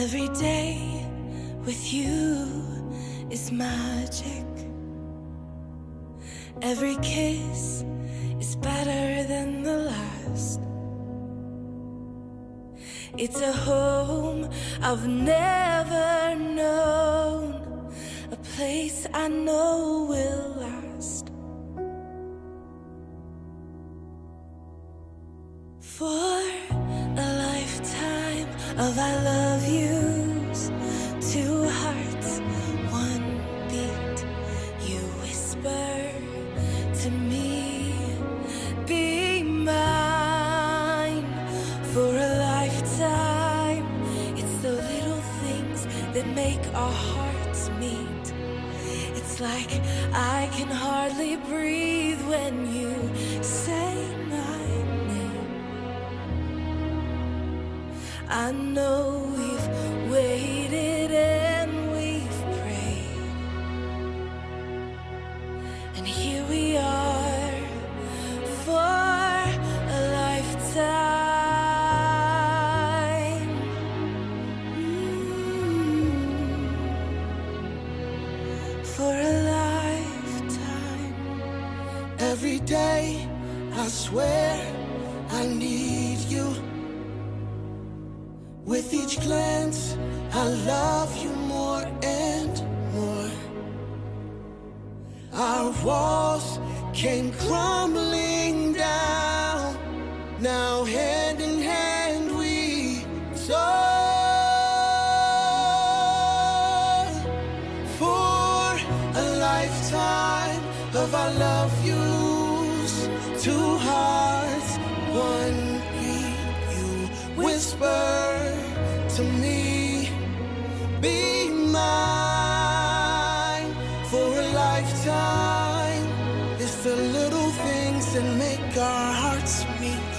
Every day with you is magic. Every kiss is better than the last. It's a home I've never known, a place I know will last. For a lifetime of I love yous, two hearts, one beat. You whisper to me, be mine. For a lifetime, it's the little things that make our hearts meet. It's like I can hardly breathe when you say my name. I know we've waited and we've prayed, and here we are for a lifetime. For a lifetime. Every day, I swear I need you. With each glance, I love you more and more. Our walls came crumbling down. Now hand in hand we soar. For a lifetime of I love yous, two hearts, one beat. You whisper to me, be mine. For a lifetime, it's the little things that make our hearts meet.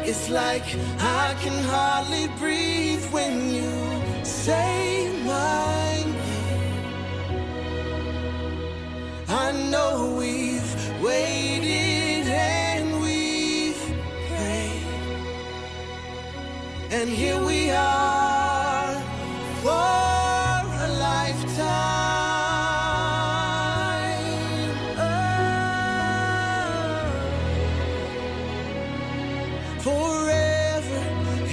It's like I can hardly breathe when you say my name. I know we've waited and we've prayed, and here we are for a lifetime. Forever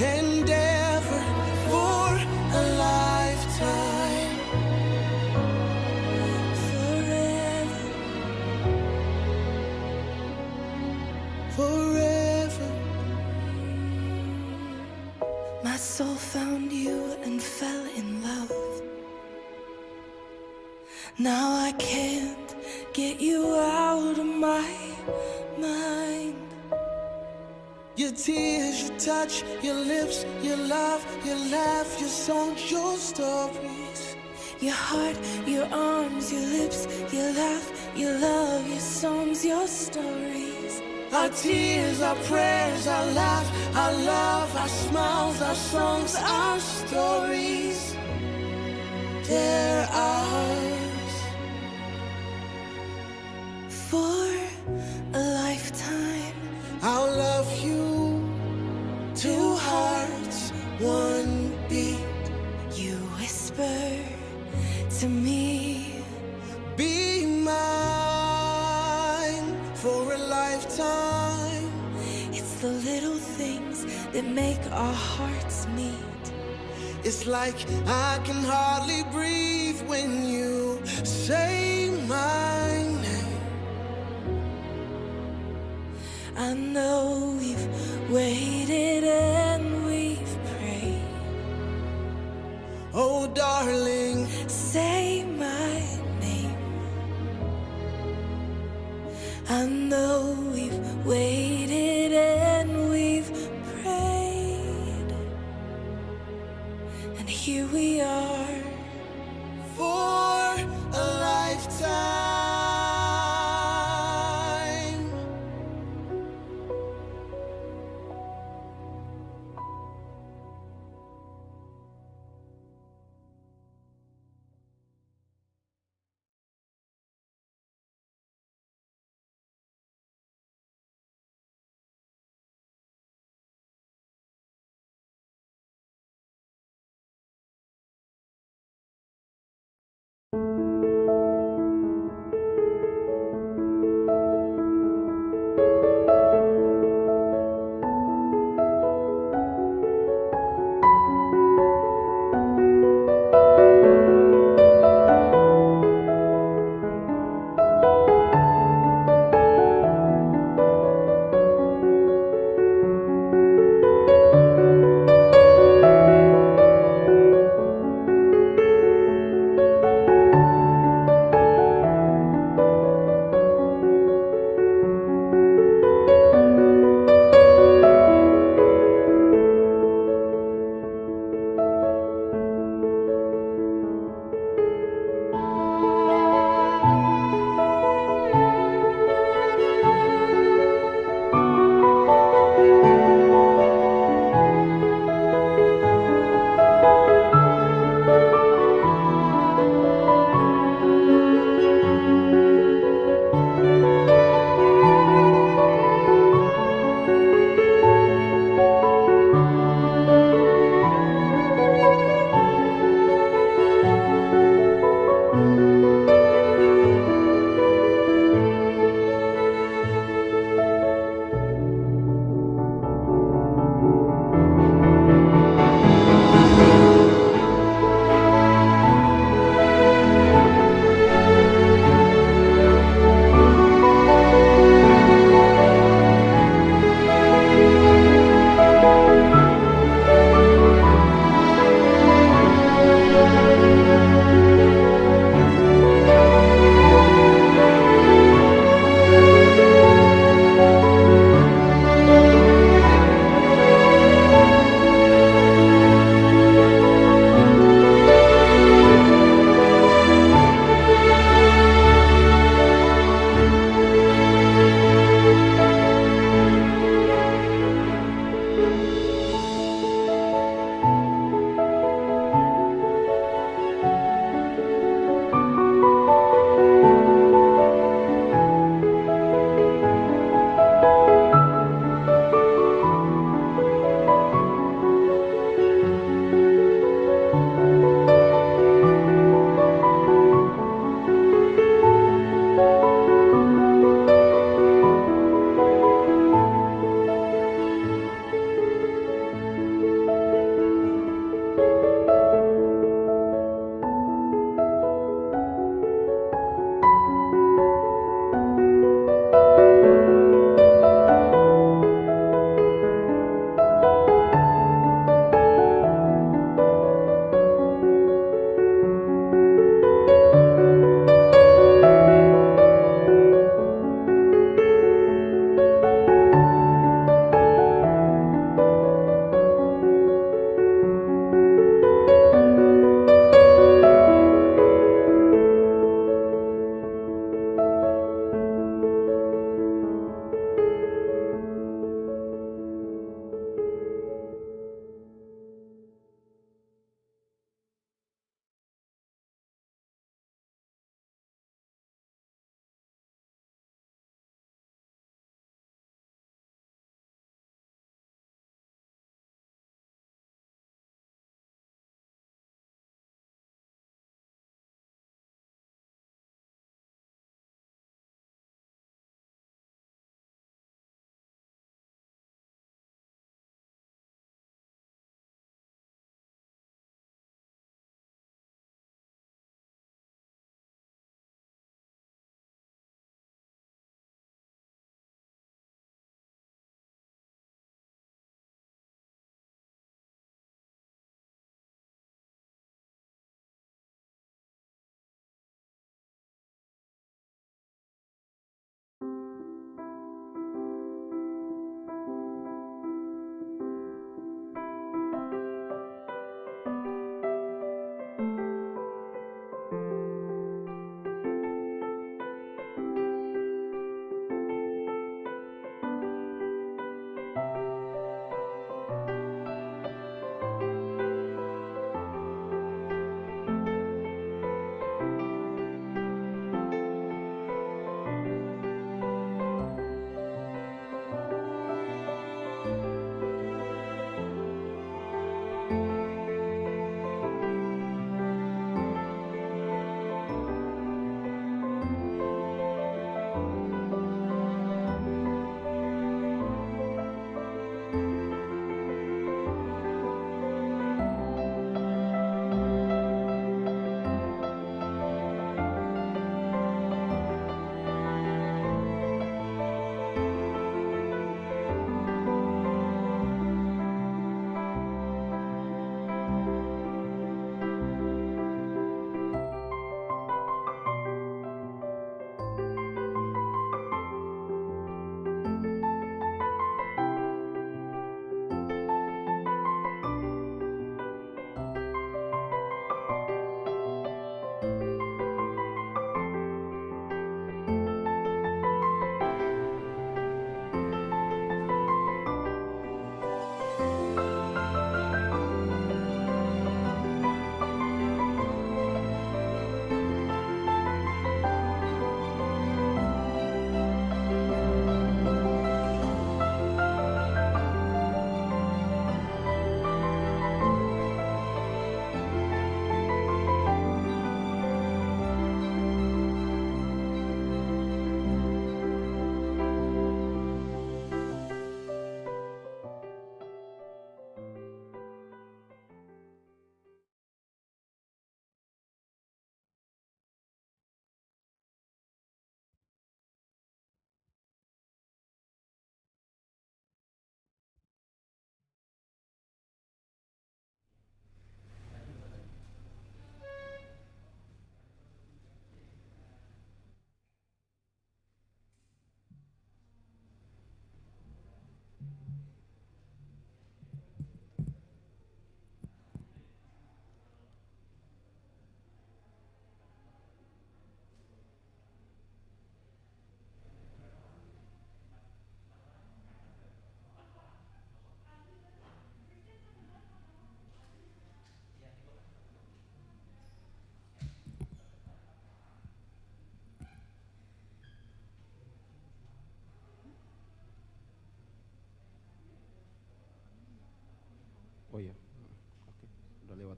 and ever for a lifetime. Forever. Forever. My soul found you and fell in love. Now I can't get you out of my mind. Your tears, your touch, your lips, your love, your laugh, your songs, your stories. Your heart, your arms, your lips, your laugh, your love, your songs, your stories. Our tears, our prayers, our laughs, our love, our smiles, our songs, our stories. They're ours. For a lifetime, I'll love you. Two hearts, one beat. you whisper to me, Be mine for a lifetime. it's the little things that make our hearts meet. It's like I can hardly breathe when you say my name. I know we've waited and we've prayed. Oh, darling, Say my name. I know we've waited and we've prayed, and here we are for a lifetime.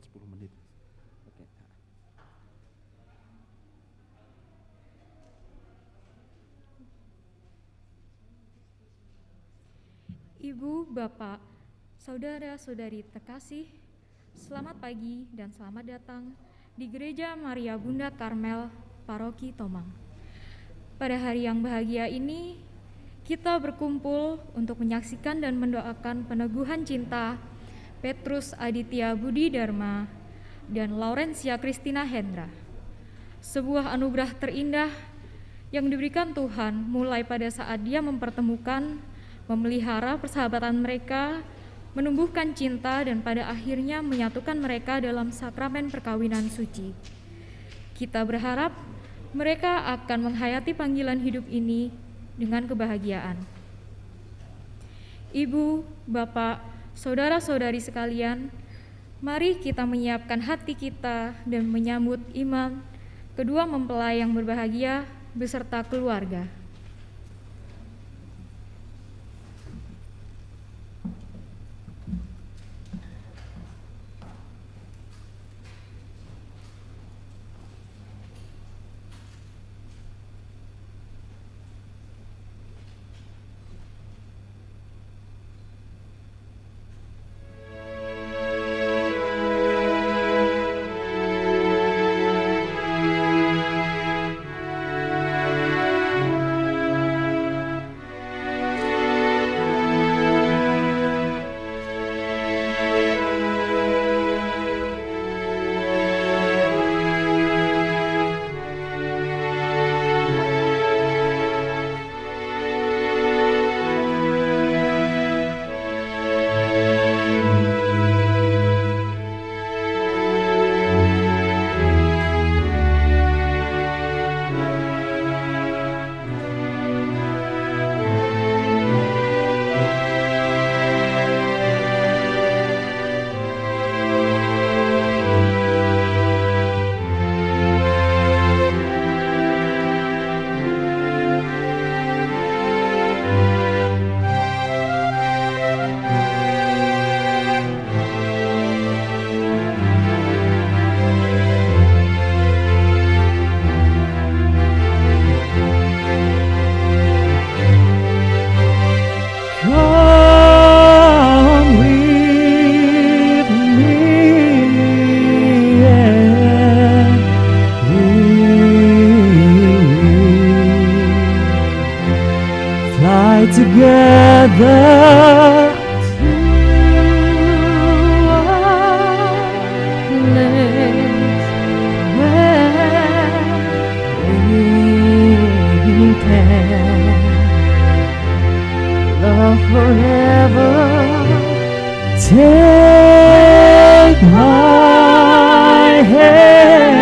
buat 10 menit. Oke. Ibu, Bapak, saudara-saudari terkasih, selamat pagi dan selamat datang di Gereja Maria Bunda Karmel, Paroki Tomang. Pada hari yang bahagia ini, kita berkumpul untuk menyaksikan dan mendoakan peneguhan cinta Petrus Aditya Budi Dharma dan Laurencia Christina Hendra. Sebuah anugerah terindah yang diberikan Tuhan mulai pada saat Dia mempertemukan, memelihara persahabatan mereka, menumbuhkan cinta, dan pada akhirnya menyatukan mereka dalam sakramen perkawinan suci. Kita berharap mereka akan menghayati panggilan hidup ini dengan kebahagiaan. Ibu, Bapak, saudara-saudari sekalian, mari kita menyiapkan hati kita dan menyambut imam kedua mempelai yang berbahagia beserta keluarga. Together to a place where we can love forever. Take my hand,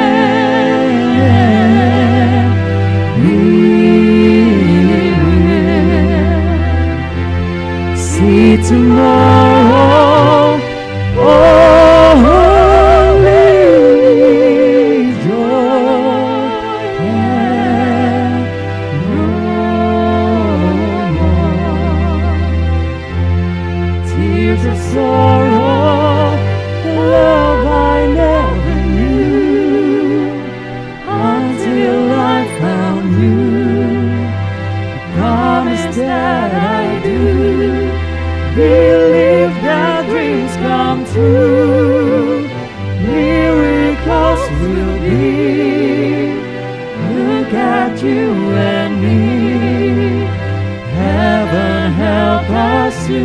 see tomorrow, only joy and no more tears of sorrow, love I never knew until I found you. I promise that I do believe that dreams come true. Miracles will be. Look at you and me. Heaven help us to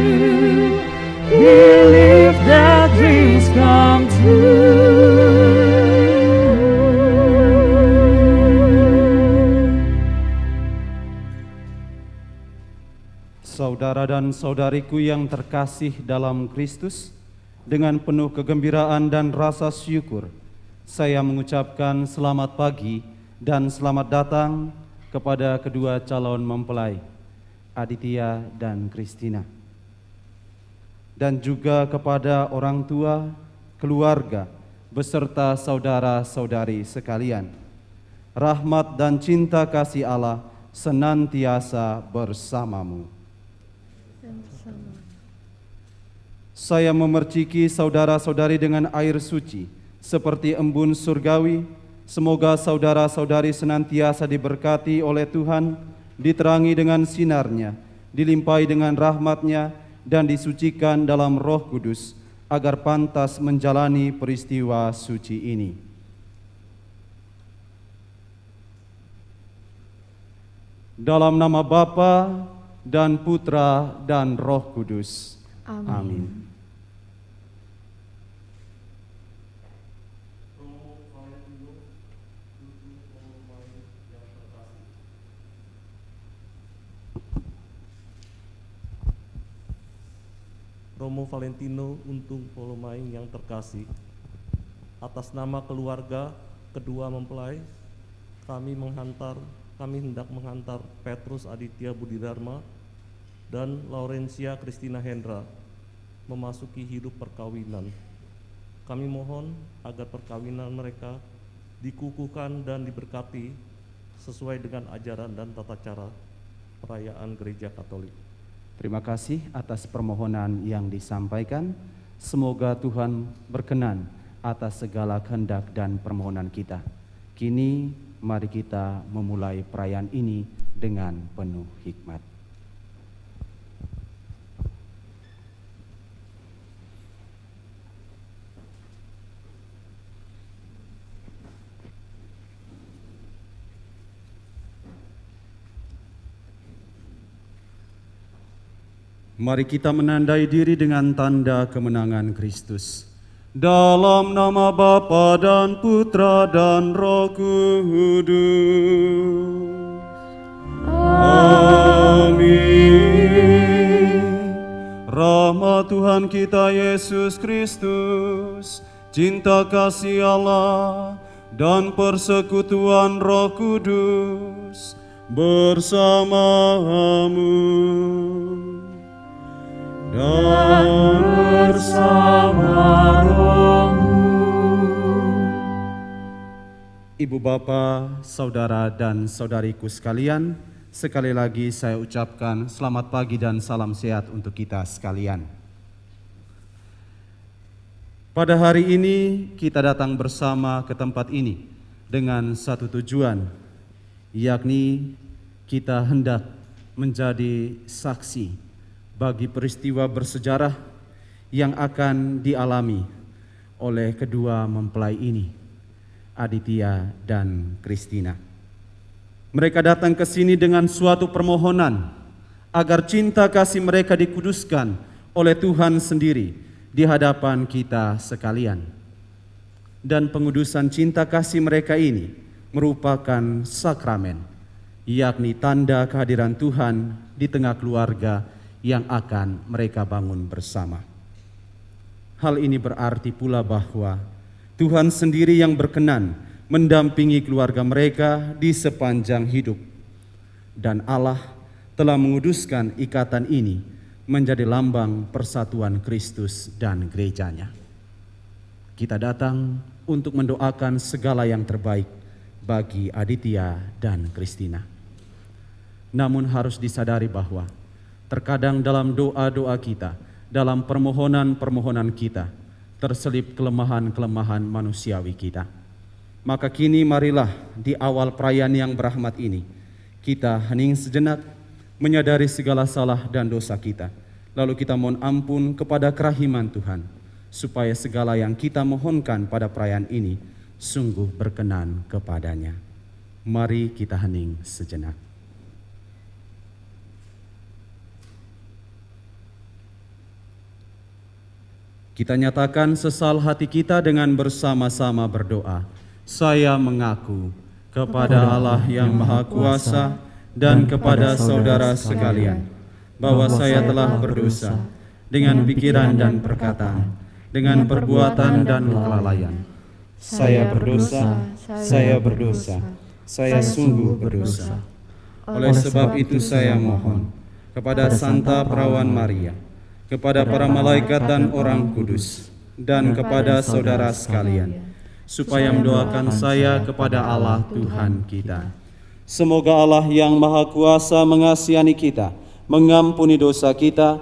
believe that dreams come true. Saudara dan saudariku yang terkasih dalam Kristus, dengan penuh kegembiraan dan rasa syukur, saya mengucapkan selamat pagi dan selamat datang kepada kedua calon mempelai, Aditya dan Christina, dan juga kepada orang tua, keluarga, beserta saudara-saudari sekalian. Rahmat dan cinta kasih Allah senantiasa bersamamu. Saya memerciki saudara-saudari dengan air suci, seperti embun surgawi. Semoga saudara-saudari senantiasa diberkati oleh Tuhan, diterangi dengan sinarnya, dilimpahi dengan rahmat-Nya, dan disucikan dalam Roh Kudus, agar pantas menjalani peristiwa suci ini. Dalam nama Bapa dan Putra dan Roh Kudus. Amin. Romo Valentino Untung Polomai yang terkasih, atas nama keluarga kedua mempelai, kami hendak menghantar Petrus Aditya Budidarma dan Laurencia Christina Hendra memasuki hidup perkawinan. Kami mohon agar perkawinan mereka dikukuhkan dan diberkati sesuai dengan ajaran dan tata cara perayaan Gereja Katolik. Terima kasih atas permohonan yang disampaikan. Semoga Tuhan berkenan atas segala kehendak dan permohonan kita. Kini mari kita memulai perayaan ini dengan penuh hikmat. Mari kita menandai diri dengan tanda kemenangan Kristus. Dalam nama Bapa dan Putra dan Roh Kudus. Amin. Rahmat Tuhan kita Yesus Kristus, cinta kasih Allah, dan persekutuan Roh Kudus bersamamu dan bersama rohmu. Ibu bapa, saudara dan saudariku sekalian, sekali lagi saya ucapkan selamat pagi dan salam sehat untuk kita sekalian. Pada hari ini kita datang bersama ke tempat ini dengan satu tujuan, yakni kita hendak menjadi saksi bagi peristiwa bersejarah yang akan dialami oleh kedua mempelai ini, Aditya dan Christina. Mereka datang ke sini dengan suatu permohonan agar cinta kasih mereka dikuduskan oleh Tuhan sendiri di hadapan kita sekalian. Dan pengudusan cinta kasih mereka ini merupakan sakramen, yakni tanda kehadiran Tuhan di tengah keluarga yang akan mereka bangun bersama. Hal ini berarti pula bahwa Tuhan sendiri yang berkenan mendampingi keluarga mereka di sepanjang hidup. Dan Allah telah menguduskan ikatan ini menjadi lambang persatuan Kristus dan gerejanya. Kita datang untuk mendoakan segala yang terbaik bagi Aditya dan Christina. Namun harus disadari bahwa terkadang dalam doa-doa kita, dalam permohonan-permohonan kita, terselip kelemahan-kelemahan manusiawi kita. Maka kini marilah di awal perayaan yang berahmat ini, kita hening sejenak, menyadari segala salah dan dosa kita. Lalu kita mohon ampun kepada kerahiman Tuhan, supaya segala yang kita mohonkan pada perayaan ini sungguh berkenan kepadanya. Mari kita hening sejenak. Kita nyatakan sesal hati kita dengan bersama-sama berdoa. Saya mengaku kepada Allah yang Maha Kuasa dan kepada saudara sekalian, bahwa saya telah berdosa dengan pikiran dan perkataan, dengan perbuatan dan kelalaian. Saya berdosa, saya sungguh berdosa. Oleh sebab itu saya mohon kepada Santa Perawan Maria, kepada para malaikat dan orang kudus, dan kepada saudara sekalian, supaya mendoakan saya kepada Allah Tuhan kita. Semoga Allah yang Maha Kuasa mengasihani kita, mengampuni dosa kita,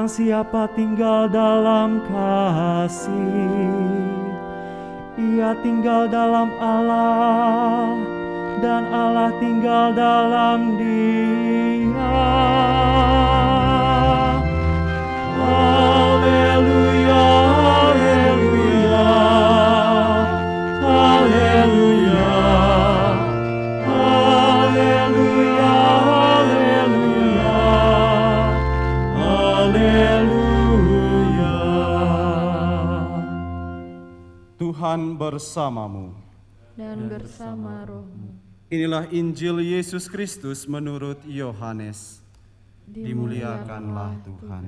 Barang siapa tinggal dalam kasih, ia tinggal dalam Allah, dan Allah tinggal dalam Dia. Haleluya, haleluya, haleluya, haleluya, haleluya, haleluya. Tuhan bersamamu. Dan bersama rohmu. Inilah Injil Yesus Kristus menurut Yohanes. Dimuliakanlah Tuhan.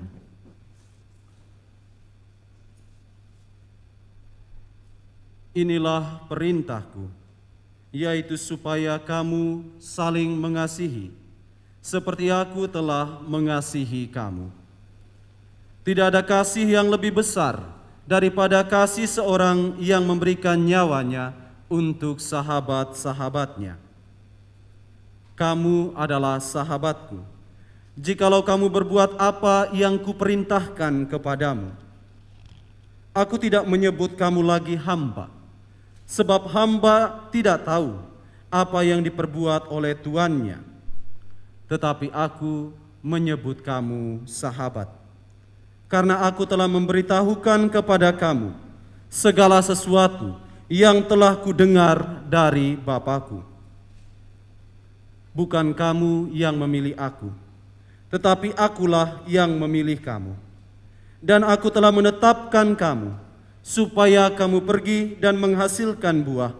Inilah perintahku, yaitu supaya kamu saling mengasihi, seperti aku telah mengasihi kamu. Tidak ada kasih yang lebih besar daripada kasih seorang yang memberikan nyawanya untuk sahabat-sahabatnya. Kamu adalah sahabatku, jikalau kamu berbuat apa yang kuperintahkan kepadamu. Aku tidak menyebut kamu lagi hamba, sebab hamba tidak tahu apa yang diperbuat oleh tuannya. Tetapi aku menyebut kamu sahabat, karena aku telah memberitahukan kepada kamu segala sesuatu yang telah kudengar dari Bapa-Ku. Bukan kamu yang memilih aku, tetapi akulah yang memilih kamu. Dan aku telah menetapkan kamu, supaya kamu pergi dan menghasilkan buah,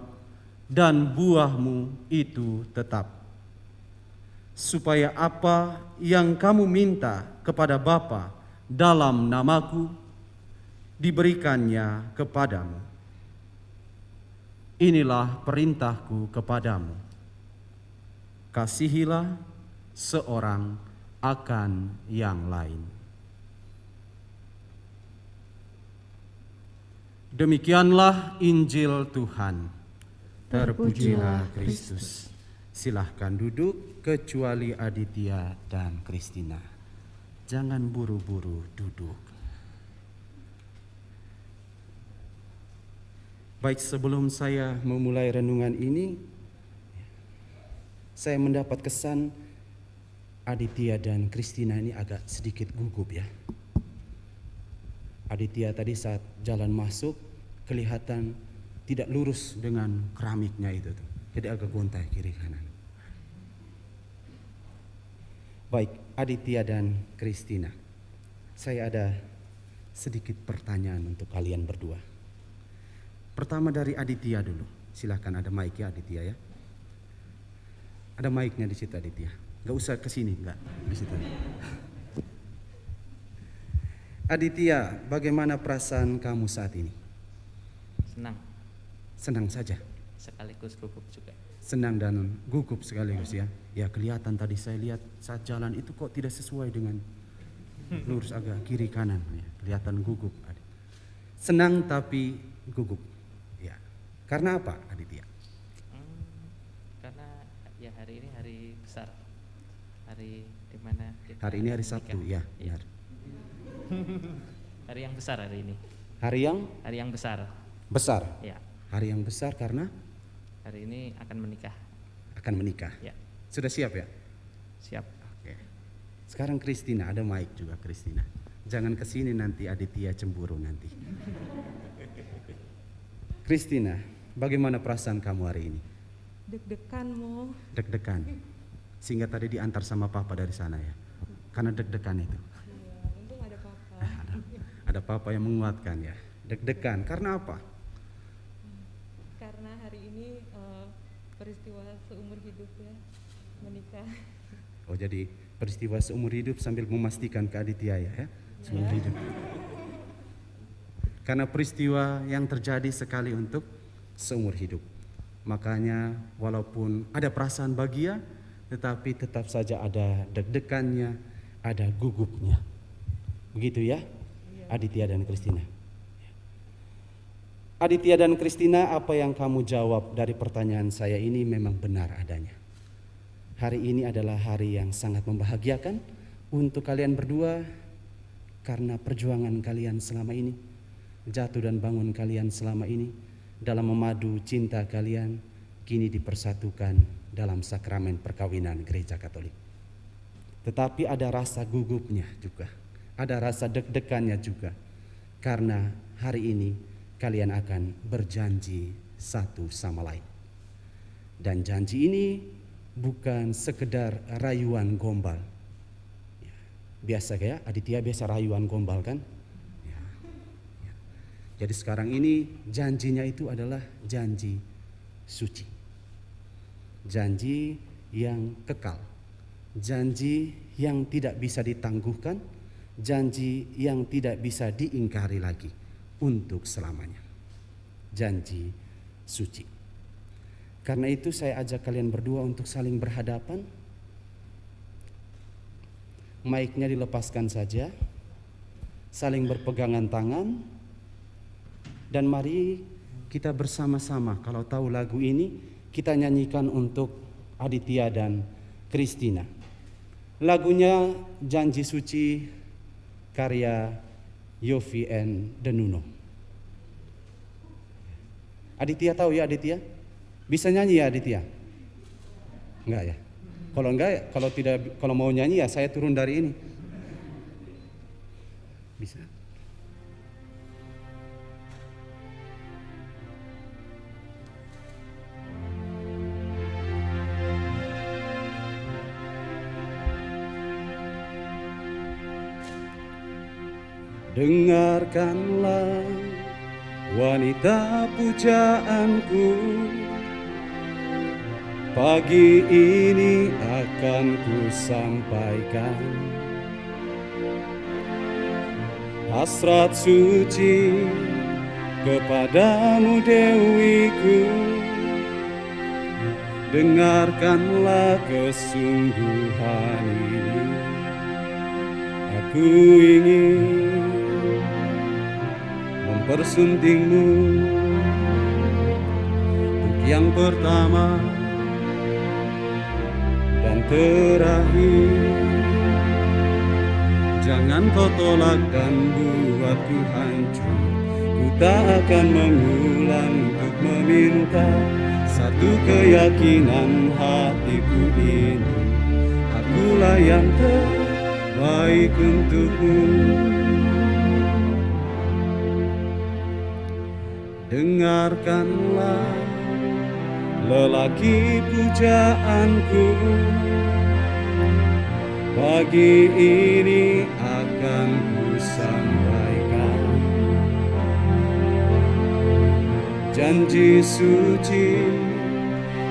dan buahmu itu tetap. Supaya apa yang kamu minta kepada Bapa dalam namaku, diberikannya kepadamu. Inilah perintahku kepadamu. Kasihilah seorang akan yang lain. Demikianlah Injil Tuhan. Terpujilah Kristus. Silahkan duduk kecuali Aditya dan Kristina. Jangan buru-buru duduk. Baik, sebelum saya memulai renungan ini, saya mendapat kesan Aditya dan Kristina ini agak sedikit gugup ya. Aditya tadi saat jalan masuk kelihatan tidak lurus dengan keramiknya itu tuh. Jadi agak gontai kiri kanan. Baik, Aditya dan Kristina, saya ada sedikit pertanyaan untuk kalian berdua. Pertama dari Aditya dulu. Silahkan, ada mic ya Aditya ya. Ada mic-nya di situ Aditya. Gak usah ke sini, enggak di situ. Aditya, bagaimana perasaan kamu saat ini? Senang. Senang saja. Sekaligus gugup juga. Senang dan gugup sekaligus ya. Ya kelihatan tadi saya lihat saat jalan itu kok tidak sesuai dengan lurus, agak kiri kanan ya. Kelihatan gugup. Senang tapi gugup. Ya. Karena apa Aditya? Karena ya hari ini hari besar. Hari di mana kita Hari ini hari Sabtu ya. Iya. Hari yang besar hari ini. Hari yang besar. Besar. Ya. Hari yang besar karena Hari ini akan menikah. Akan menikah. Ya. Sudah siap ya? Siap. Oke. Sekarang Kristina, ada mic juga Kristina. Jangan kesini nanti Aditya cemburu nanti. Kristina, bagaimana perasaan kamu hari ini? Deg-degan Mo. Deg-degan. Sehingga tadi diantar sama papa dari sana ya. Karena deg-degan itu. Iya, untung ada papa. Ada papa yang menguatkan ya. Deg-degan. Karena apa? Karena hari ini peristiwa seumur hidup ya, menikah. Oh, jadi peristiwa seumur hidup sambil memastikan ke Aditya ya. Seumur hidup. Karena peristiwa yang terjadi sekali untuk seumur hidup. Makanya walaupun ada perasaan bahagia, tetapi tetap saja ada deg-degannya, ada gugupnya. Begitu ya, Aditya dan Kristina. Aditya dan Kristina, apa yang kamu jawab dari pertanyaan saya ini memang benar adanya. Hari ini adalah hari yang sangat membahagiakan untuk kalian berdua, karena perjuangan kalian selama ini, jatuh dan bangun kalian selama ini, dalam memadu cinta kalian, kini dipersatukan dalam sakramen perkawinan Gereja Katolik. Tetapi ada rasa gugupnya juga, ada rasa deg-degannya juga, karena hari ini kalian akan berjanji satu sama lain. Dan janji ini bukan sekedar rayuan gombal. Biasa kayak Aditya biasa rayuan gombal kan? Jadi sekarang ini janjinya itu adalah janji suci. Janji yang kekal. Janji yang tidak bisa ditangguhkan. Janji yang tidak bisa diingkari lagi untuk selamanya. Janji suci. Karena itu saya ajak kalian berdua untuk saling berhadapan. Mic-nya dilepaskan saja. Saling berpegangan tangan. Dan mari kita bersama-sama, kalau tahu lagu ini, kita nyanyikan untuk Aditya dan Christina. Lagunya Janji Suci, karya Yofi and Denuno. Aditya tahu ya Aditya? Bisa nyanyi ya Aditya? Enggak ya? Kalau enggak, kalau mau nyanyi ya saya turun dari ini. Bisa. Dengarkanlah wanita pujaanku, pagi ini akan ku sampaikan hasrat suci kepadamu Dewiku. Dengarkanlah kesungguhan ini, aku ingin mempersuntingmu untuk yang pertama dan terakhir. Jangan kau tolak dan buatku hancur. Ku tak akan mengulang untuk meminta satu keyakinan hatiku ini. Akulah yang terbaik untukmu. Dengarkanlah lelaki pujaanku, pagi ini akan ku sampaikan janji suci,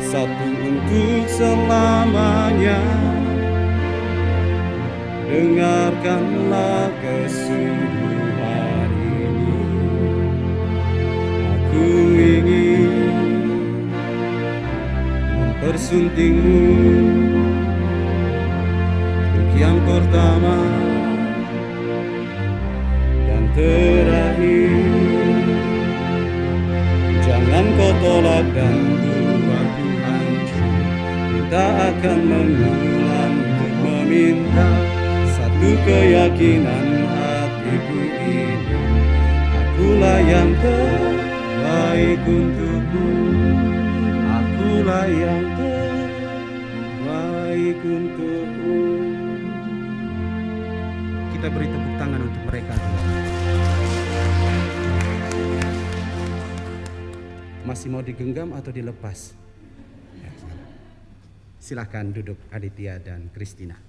satu untuk selamanya. Dengarkanlah kesungguhan ini, aku ingin mempersuntingmu untuk yang pertama dan terakhir. Jangan kau tolak dan buatku hancur. Ku tak akan mengulang untuk meminta satu keyakinan hatiku ini. Akulah yang terbaik untukmu. Akulah yang terbaik untukmu. Kita beri tepuk tangan untuk mereka. Masih mau digenggam atau dilepas? Silahkan duduk Aditya dan Christina.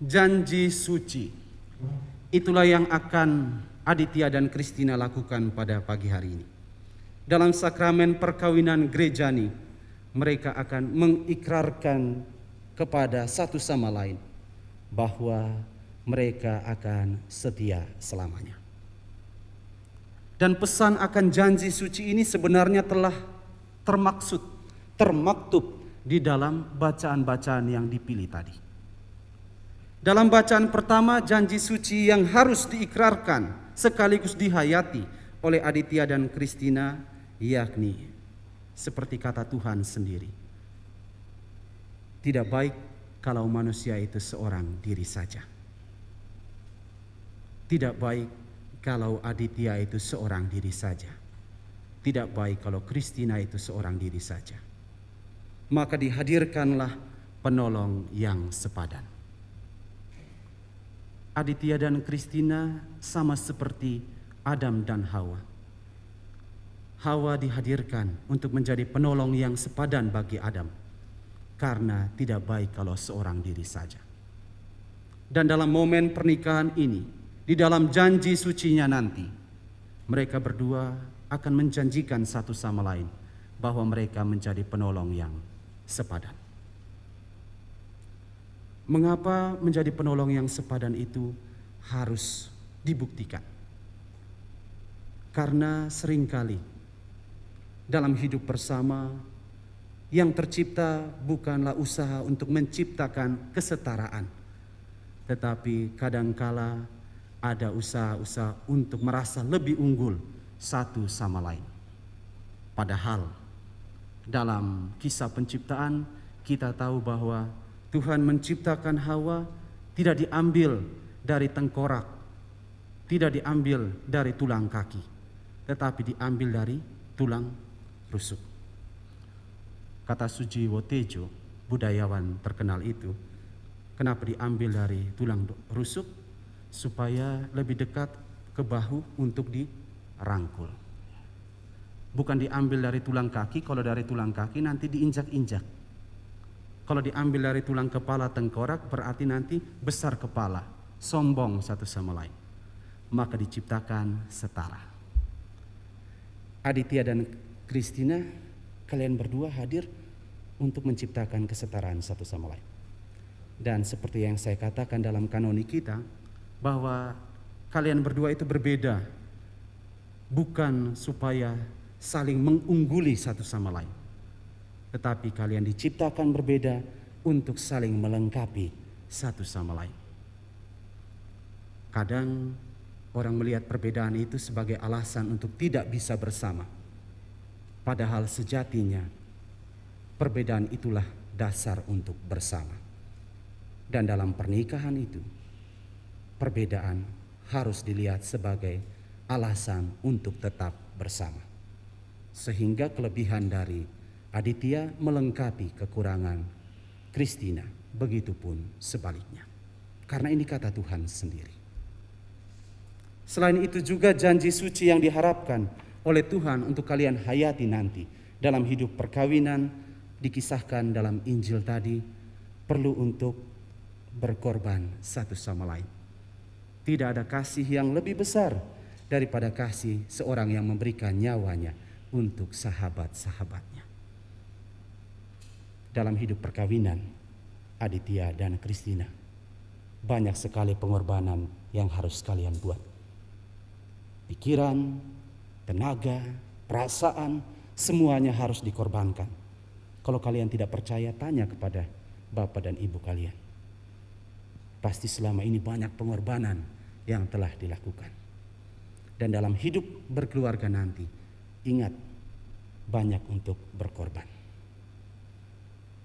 Janji suci, itulah yang akan Aditya dan Christina lakukan pada pagi hari ini. Dalam sakramen perkawinan gerejani, mereka akan mengikrarkan kepada satu sama lain bahwa mereka akan setia selamanya. Dan pesan akan janji suci ini sebenarnya telah termaktub di dalam bacaan-bacaan yang dipilih tadi. Dalam bacaan pertama, janji suci yang harus diikrarkan sekaligus dihayati oleh Aditya dan Christina, yakni seperti kata Tuhan sendiri, tidak baik kalau manusia itu seorang diri saja. Tidak baik kalau Aditya itu seorang diri saja. Tidak baik kalau Christina itu seorang diri saja. Maka dihadirkanlah penolong yang sepadan. Aditya dan Christina sama seperti Adam dan Hawa. Hawa dihadirkan untuk menjadi penolong yang sepadan bagi Adam, karena tidak baik kalau seorang diri saja. Dan dalam momen pernikahan ini, di dalam janji sucinya nanti, mereka berdua akan menjanjikan satu sama lain bahwa mereka menjadi penolong yang sepadan. Mengapa menjadi penolong yang sepadan itu harus dibuktikan? Karena seringkali dalam hidup bersama yang tercipta bukanlah usaha untuk menciptakan kesetaraan, tetapi kadangkala ada usaha-usaha untuk merasa lebih unggul satu sama lain. Padahal dalam kisah penciptaan kita tahu bahwa Tuhan menciptakan Hawa tidak diambil dari tengkorak, tidak diambil dari tulang kaki, tetapi diambil dari tulang rusuk. Kata Sujiwo Tejo, budayawan terkenal itu, kenapa diambil dari tulang rusuk? Supaya lebih dekat ke bahu untuk dirangkul. Bukan diambil dari tulang kaki, kalau dari tulang kaki nanti diinjak-injak. Kalau diambil dari tulang kepala tengkorak berarti nanti besar kepala, sombong satu sama lain. Maka diciptakan setara. Aditya dan Christina, kalian berdua hadir untuk menciptakan kesetaraan satu sama lain. Dan seperti yang saya katakan dalam kanoni kita, bahwa kalian berdua itu berbeda, bukan supaya saling mengungguli satu sama lain, tetapi kalian diciptakan berbeda untuk saling melengkapi satu sama lain. Kadang orang melihat perbedaan itu sebagai alasan untuk tidak bisa bersama, padahal sejatinya perbedaan itulah dasar untuk bersama. Dan dalam pernikahan itu, perbedaan harus dilihat sebagai alasan untuk tetap bersama. Sehingga kelebihan dari Aditya melengkapi kekurangan Christina, begitupun sebaliknya. Karena ini kata Tuhan sendiri. Selain itu juga janji suci yang diharapkan oleh Tuhan untuk kalian hayati nanti dalam hidup perkawinan dikisahkan dalam Injil tadi, perlu untuk berkorban satu sama lain. Tidak ada kasih yang lebih besar daripada kasih seorang yang memberikan nyawanya untuk sahabat-sahabatnya. Dalam hidup perkawinan Aditya dan Christina, banyak sekali pengorbanan yang harus kalian buat. Pikiran, tenaga, perasaan, semuanya harus dikorbankan. Kalau kalian tidak percaya, tanya kepada bapak dan ibu kalian. Pasti selama ini banyak pengorbanan yang telah dilakukan. Dan dalam hidup berkeluarga nanti, ingat, banyak untuk berkorban.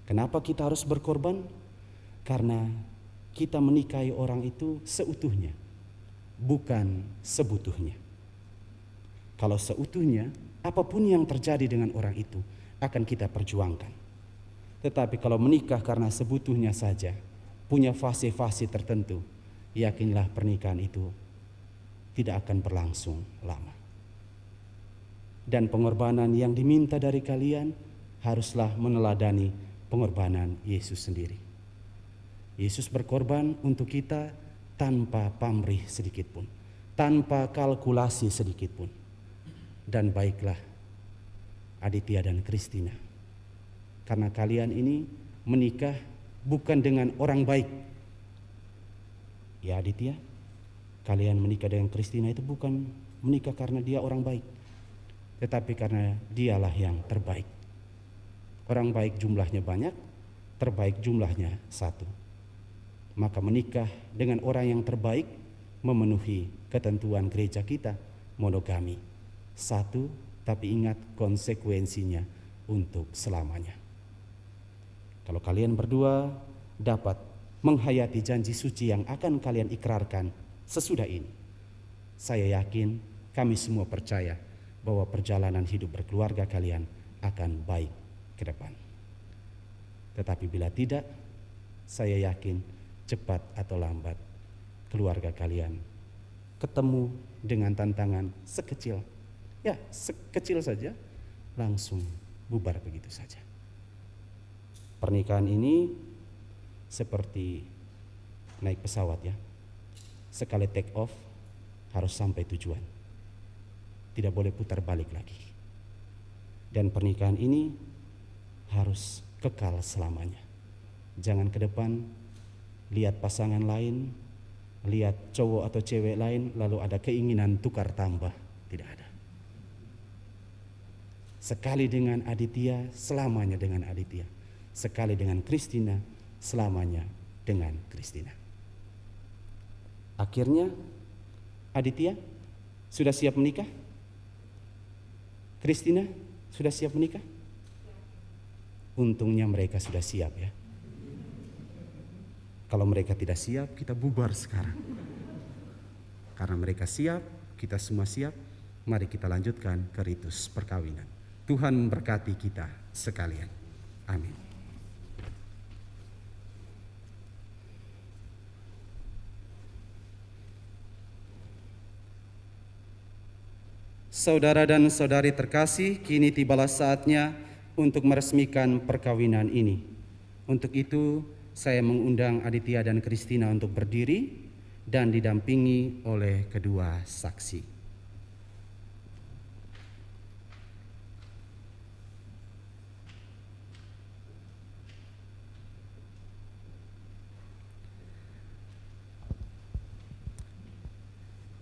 Kenapa kita harus berkorban? Karena kita menikahi orang itu seutuhnya, bukan sebutuhnya. Kalau seutuhnya, apapun yang terjadi dengan orang itu akan kita perjuangkan. Tetapi kalau menikah karena sebutuhnya saja, punya fase-fase tertentu, yakinlah pernikahan itu tidak akan berlangsung lama. Dan pengorbanan yang diminta dari kalian haruslah meneladani pengorbanan Yesus sendiri. Yesus berkorban untuk kita tanpa pamrih sedikit pun, tanpa kalkulasi sedikit pun. Dan baiklah Aditya dan Christina, karena kalian ini menikah bukan dengan orang baik. Ya Aditya, kalian menikah dengan Christina itu bukan menikah karena dia orang baik, tetapi karena dialah yang terbaik. Orang baik jumlahnya banyak, terbaik jumlahnya satu. Maka menikah dengan orang yang terbaik memenuhi ketentuan gereja kita, monogami. Satu, tapi ingat konsekuensinya untuk selamanya. Kalau kalian berdua dapat menghayati janji suci yang akan kalian ikrarkan sesudah ini. Saya yakin, kami semua percaya bahwa perjalanan hidup berkeluarga kalian akan baik ke depan. Tetapi bila tidak, saya yakin cepat atau lambat keluarga kalian ketemu dengan tantangan sekecil saja, langsung bubar begitu saja. Pernikahan ini seperti naik pesawat ya. Sekali take off harus sampai tujuan. Tidak boleh putar balik lagi. Dan pernikahan ini harus kekal selamanya. Jangan ke depan lihat pasangan lain, lihat cowok atau cewek lain lalu ada keinginan tukar tambah. Tidak ada. Sekali dengan Aditya, selamanya dengan Aditya. Sekali dengan Christina, selamanya dengan Christina. Akhirnya Aditya sudah siap menikah? Christina sudah siap menikah? Untungnya mereka sudah siap ya. Kalau mereka tidak siap, kita bubar sekarang. Karena mereka siap, kita semua siap, mari kita lanjutkan ke ritus perkawinan. Tuhan memberkati kita sekalian. Amin. Saudara dan saudari terkasih, kini tibalah saatnya untuk meresmikan perkawinan ini. Untuk itu, saya mengundang Aditya dan Christina untuk berdiri dan didampingi oleh kedua saksi.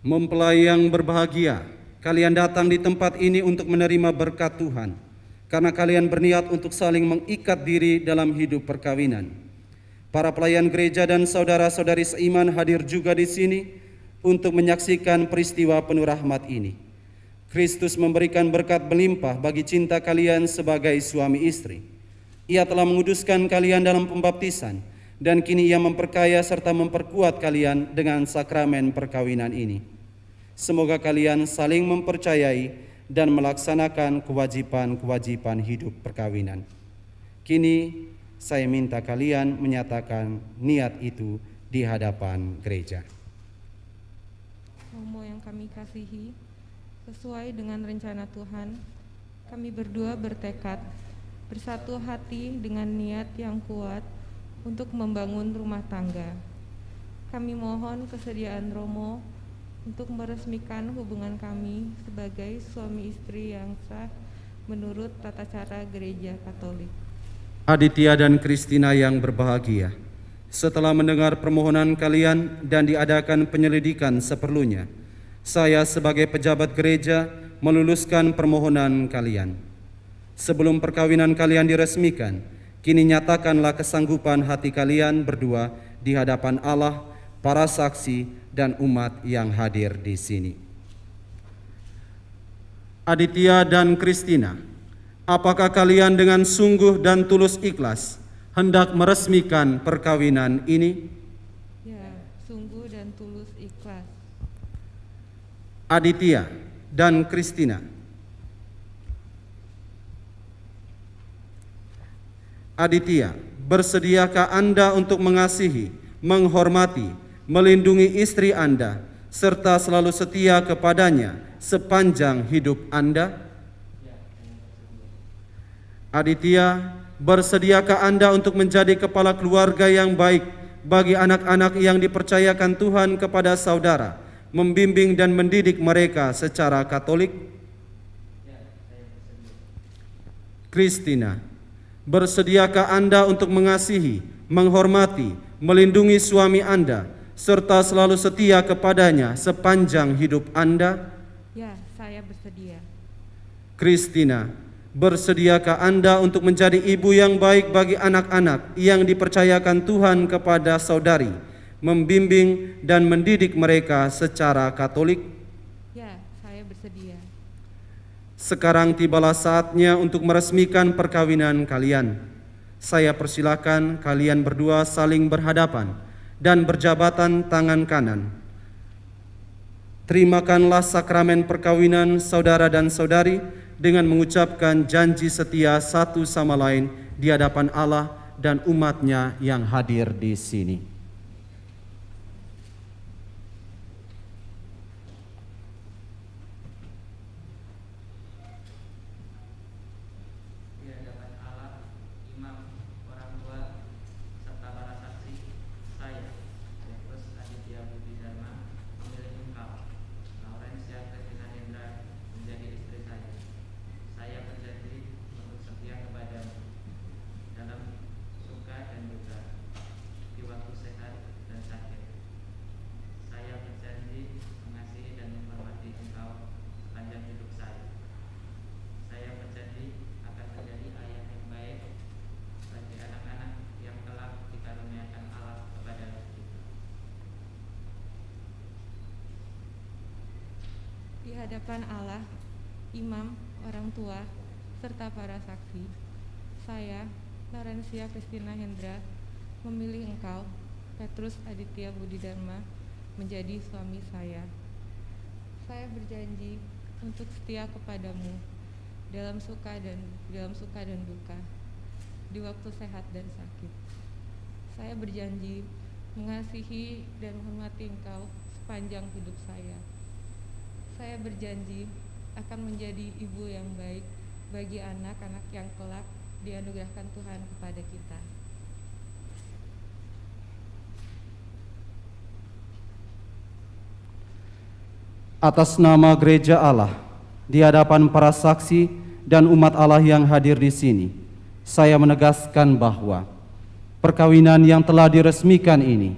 Mempelai yang berbahagia, kalian datang di tempat ini untuk menerima berkat Tuhan, karena kalian berniat untuk saling mengikat diri dalam hidup perkawinan. Para pelayan gereja dan saudara-saudari seiman hadir juga di sini untuk menyaksikan peristiwa penuh rahmat ini. Kristus memberikan berkat berlimpah bagi cinta kalian sebagai suami istri. Ia telah menguduskan kalian dalam pembaptisan, dan kini Ia memperkaya serta memperkuat kalian dengan sakramen perkawinan ini. Semoga kalian saling mempercayai dan melaksanakan kewajiban-kewajiban hidup perkawinan. Kini saya minta kalian menyatakan niat itu di hadapan gereja. Romo yang kami kasihi, sesuai dengan rencana Tuhan, kami berdua bertekad bersatu hati dengan niat yang kuat untuk membangun rumah tangga. Kami mohon kesediaan Romo untuk meresmikan hubungan kami sebagai suami istri yang sah menurut tata cara Gereja Katolik. Aditya dan Christina yang berbahagia, setelah mendengar permohonan kalian dan diadakan penyelidikan seperlunya, saya sebagai pejabat gereja meluluskan permohonan kalian. Sebelum perkawinan kalian diresmikan, kini nyatakanlah kesanggupan hati kalian berdua di hadapan Allah, para saksi, dan umat yang hadir di sini. Aditya dan Christina, apakah kalian dengan sungguh dan tulus ikhlas hendak meresmikan perkawinan ini? Ya, sungguh dan tulus ikhlas. Aditya dan Christina, Aditya, bersediakah Anda untuk mengasihi, menghormati, melindungi istri Anda, serta selalu setia kepadanya sepanjang hidup Anda? Aditya, bersediakah Anda untuk menjadi kepala keluarga yang baik bagi anak-anak yang dipercayakan Tuhan kepada saudara, membimbing dan mendidik mereka secara Katolik? Christina, bersediakah Anda untuk mengasihi, menghormati, melindungi suami Anda, serta selalu setia kepadanya sepanjang hidup Anda? Ya, saya bersedia. Christina, bersediakah Anda untuk menjadi ibu yang baik bagi anak-anak yang dipercayakan Tuhan kepada saudari, membimbing dan mendidik mereka secara Katolik? Ya, saya bersedia. Sekarang tibalah saatnya untuk meresmikan perkawinan kalian. Saya persilakan kalian berdua saling berhadapan dan berjabatan tangan kanan. Terimakanlah sakramen perkawinan saudara dan saudari dengan mengucapkan janji setia satu sama lain di hadapan Allah dan umat-Nya yang hadir di sini. Di hadapan Allah, imam, orang tua, serta para saksi, saya, Laurencia Christina Hendra, memilih engkau, Petrus Aditya Budi Dharma, menjadi suami saya. Saya berjanji untuk setia kepadamu dalam suka dan duka, di waktu sehat dan sakit. Saya berjanji mengasihi dan menghormati engkau sepanjang hidup saya. Saya berjanji akan menjadi ibu yang baik bagi anak-anak yang kelak dianugerahkan Tuhan kepada kita. Atas nama Gereja Allah, di hadapan para saksi dan umat Allah yang hadir di sini, saya menegaskan bahwa perkawinan yang telah diresmikan ini,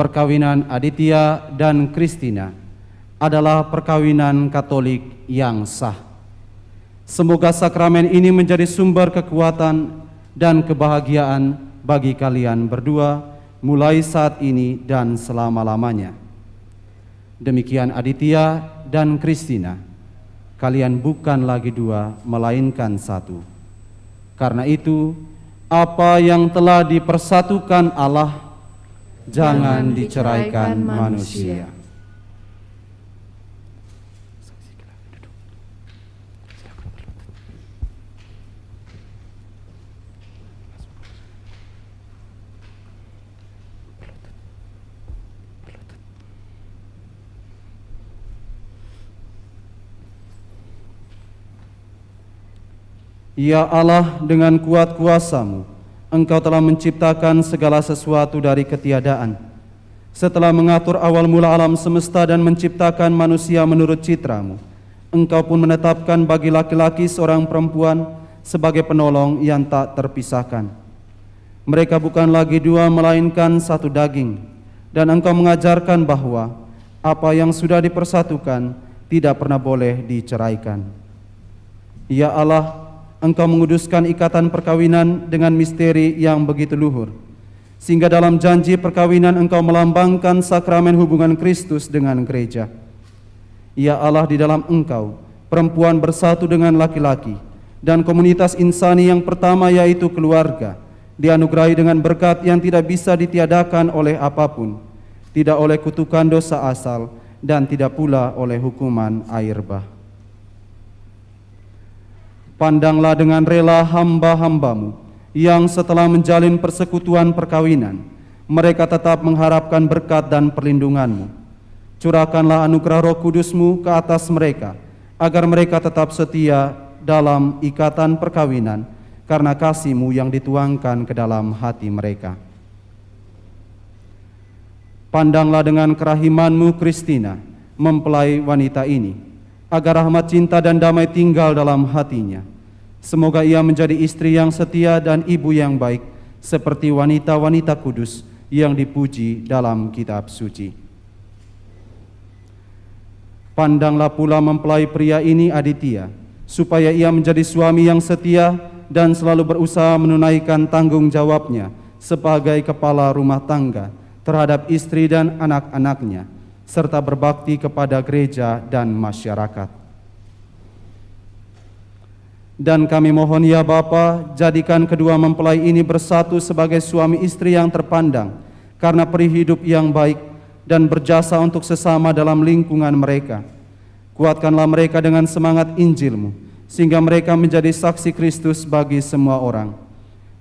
perkawinan Aditya dan Christina, adalah perkawinan Katolik yang sah. Semoga sakramen ini menjadi sumber kekuatan dan kebahagiaan bagi kalian berdua mulai saat ini dan selama-lamanya. Demikian Aditya dan Christina, kalian bukan lagi dua melainkan satu. Karena itu, apa yang telah dipersatukan Allah jangan diceraikan manusia. Ya Allah, dengan kuat kuasa-Mu, Engkau telah menciptakan segala sesuatu dari ketiadaan. Setelah mengatur awal mula alam semesta dan menciptakan manusia menurut citra-Mu, Engkau pun menetapkan bagi laki-laki seorang perempuan sebagai penolong yang tak terpisahkan. Mereka bukan lagi dua melainkan satu daging, dan Engkau mengajarkan bahwa apa yang sudah dipersatukan tidak pernah boleh diceraikan. Ya Allah, Engkau menguduskan ikatan perkawinan dengan misteri yang begitu luhur, sehingga dalam janji perkawinan Engkau melambangkan sakramen hubungan Kristus dengan gereja. Ya Allah, di dalam Engkau, perempuan bersatu dengan laki-laki, dan komunitas insani yang pertama yaitu keluarga, dianugerahi dengan berkat yang tidak bisa ditiadakan oleh apapun, tidak oleh kutukan dosa asal, dan tidak pula oleh hukuman air bah. Pandanglah dengan rela hamba-hamba-Mu yang setelah menjalin persekutuan perkawinan, mereka tetap mengharapkan berkat dan perlindungan-Mu. Curahkanlah anugerah Roh Kudus-Mu ke atas mereka, agar mereka tetap setia dalam ikatan perkawinan, karena kasih-Mu yang dituangkan ke dalam hati mereka. Pandanglah dengan kerahiman-Mu Christina, mempelai wanita ini, agar rahmat cinta dan damai tinggal dalam hatinya. Semoga ia menjadi istri yang setia dan ibu yang baik, seperti wanita-wanita kudus yang dipuji dalam kitab suci. Pandanglah pula mempelai pria ini Aditya, supaya ia menjadi suami yang setia dan selalu berusaha menunaikan tanggung jawabnya sebagai kepala rumah tangga terhadap istri dan anak-anaknya, serta berbakti kepada gereja dan masyarakat. Dan kami mohon ya Bapa, jadikan kedua mempelai ini bersatu sebagai suami istri yang terpandang karena peri hidup yang baik dan berjasa untuk sesama dalam lingkungan mereka. Kuatkanlah mereka dengan semangat Injil-Mu, sehingga mereka menjadi saksi Kristus bagi semua orang.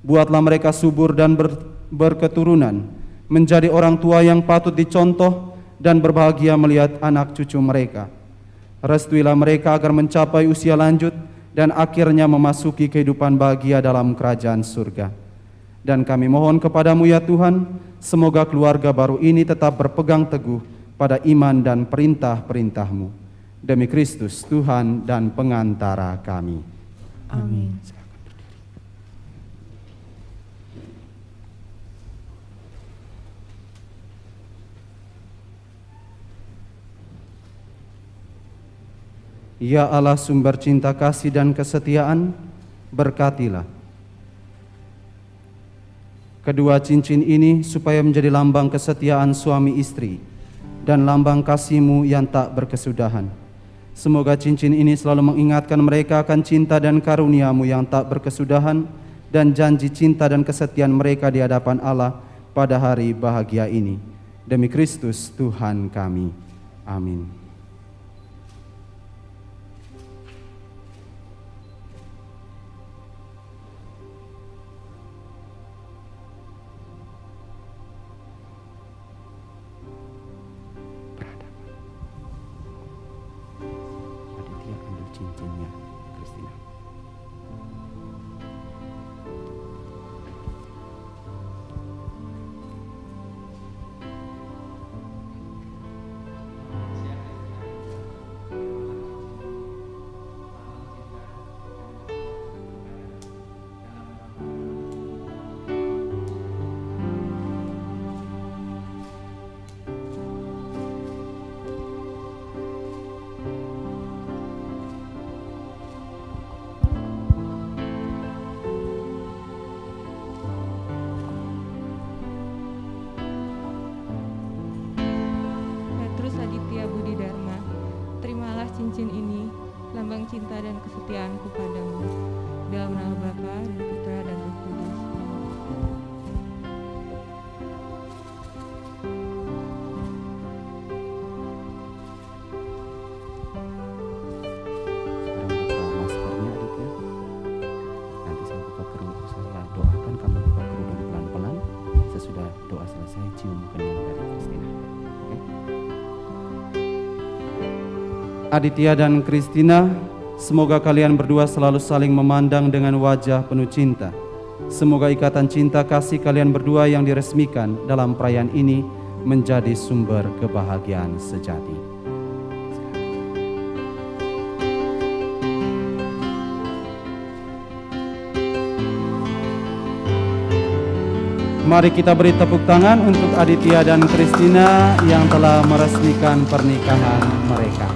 Buatlah mereka subur dan berketurunan, menjadi orang tua yang patut dicontoh dan berbahagia melihat anak cucu mereka. Restuilah mereka agar mencapai usia lanjut dan akhirnya memasuki kehidupan bahagia dalam kerajaan surga. Dan kami mohon kepadamu ya Tuhan, semoga keluarga baru ini tetap berpegang teguh pada iman dan perintah-perintah-Mu. Demi Kristus Tuhan dan pengantara kami. Amin. Ya Allah sumber cinta kasih dan kesetiaan, berkatilah kedua cincin ini supaya menjadi lambang kesetiaan suami istri dan lambang kasih-Mu yang tak berkesudahan. Semoga cincin ini selalu mengingatkan mereka akan cinta dan karunia-Mu yang tak berkesudahan dan janji cinta dan kesetiaan mereka di hadapan Allah pada hari bahagia ini. Demi Kristus Tuhan kami. Amin. Cincinnya Christina. cincin ini, lambang cinta dan kesetiaanku padamu. Dalam nama Bapa dan Putra dan Roh Kudus. Sekarang buka maskernya adiknya. Nanti saya buka kerudung, saya doakan kamu buka kerudung pelan-pelan. Sesudah doa selesai, cium kening dari Christina. Oke? Aditya dan Christina, semoga kalian berdua selalu saling memandang dengan wajah penuh cinta. Semoga ikatan cinta kasih kalian berdua yang diresmikan dalam perayaan ini menjadi sumber kebahagiaan sejati. Mari kita beri tepuk tangan untuk Aditya dan Christina yang telah meresmikan pernikahan mereka.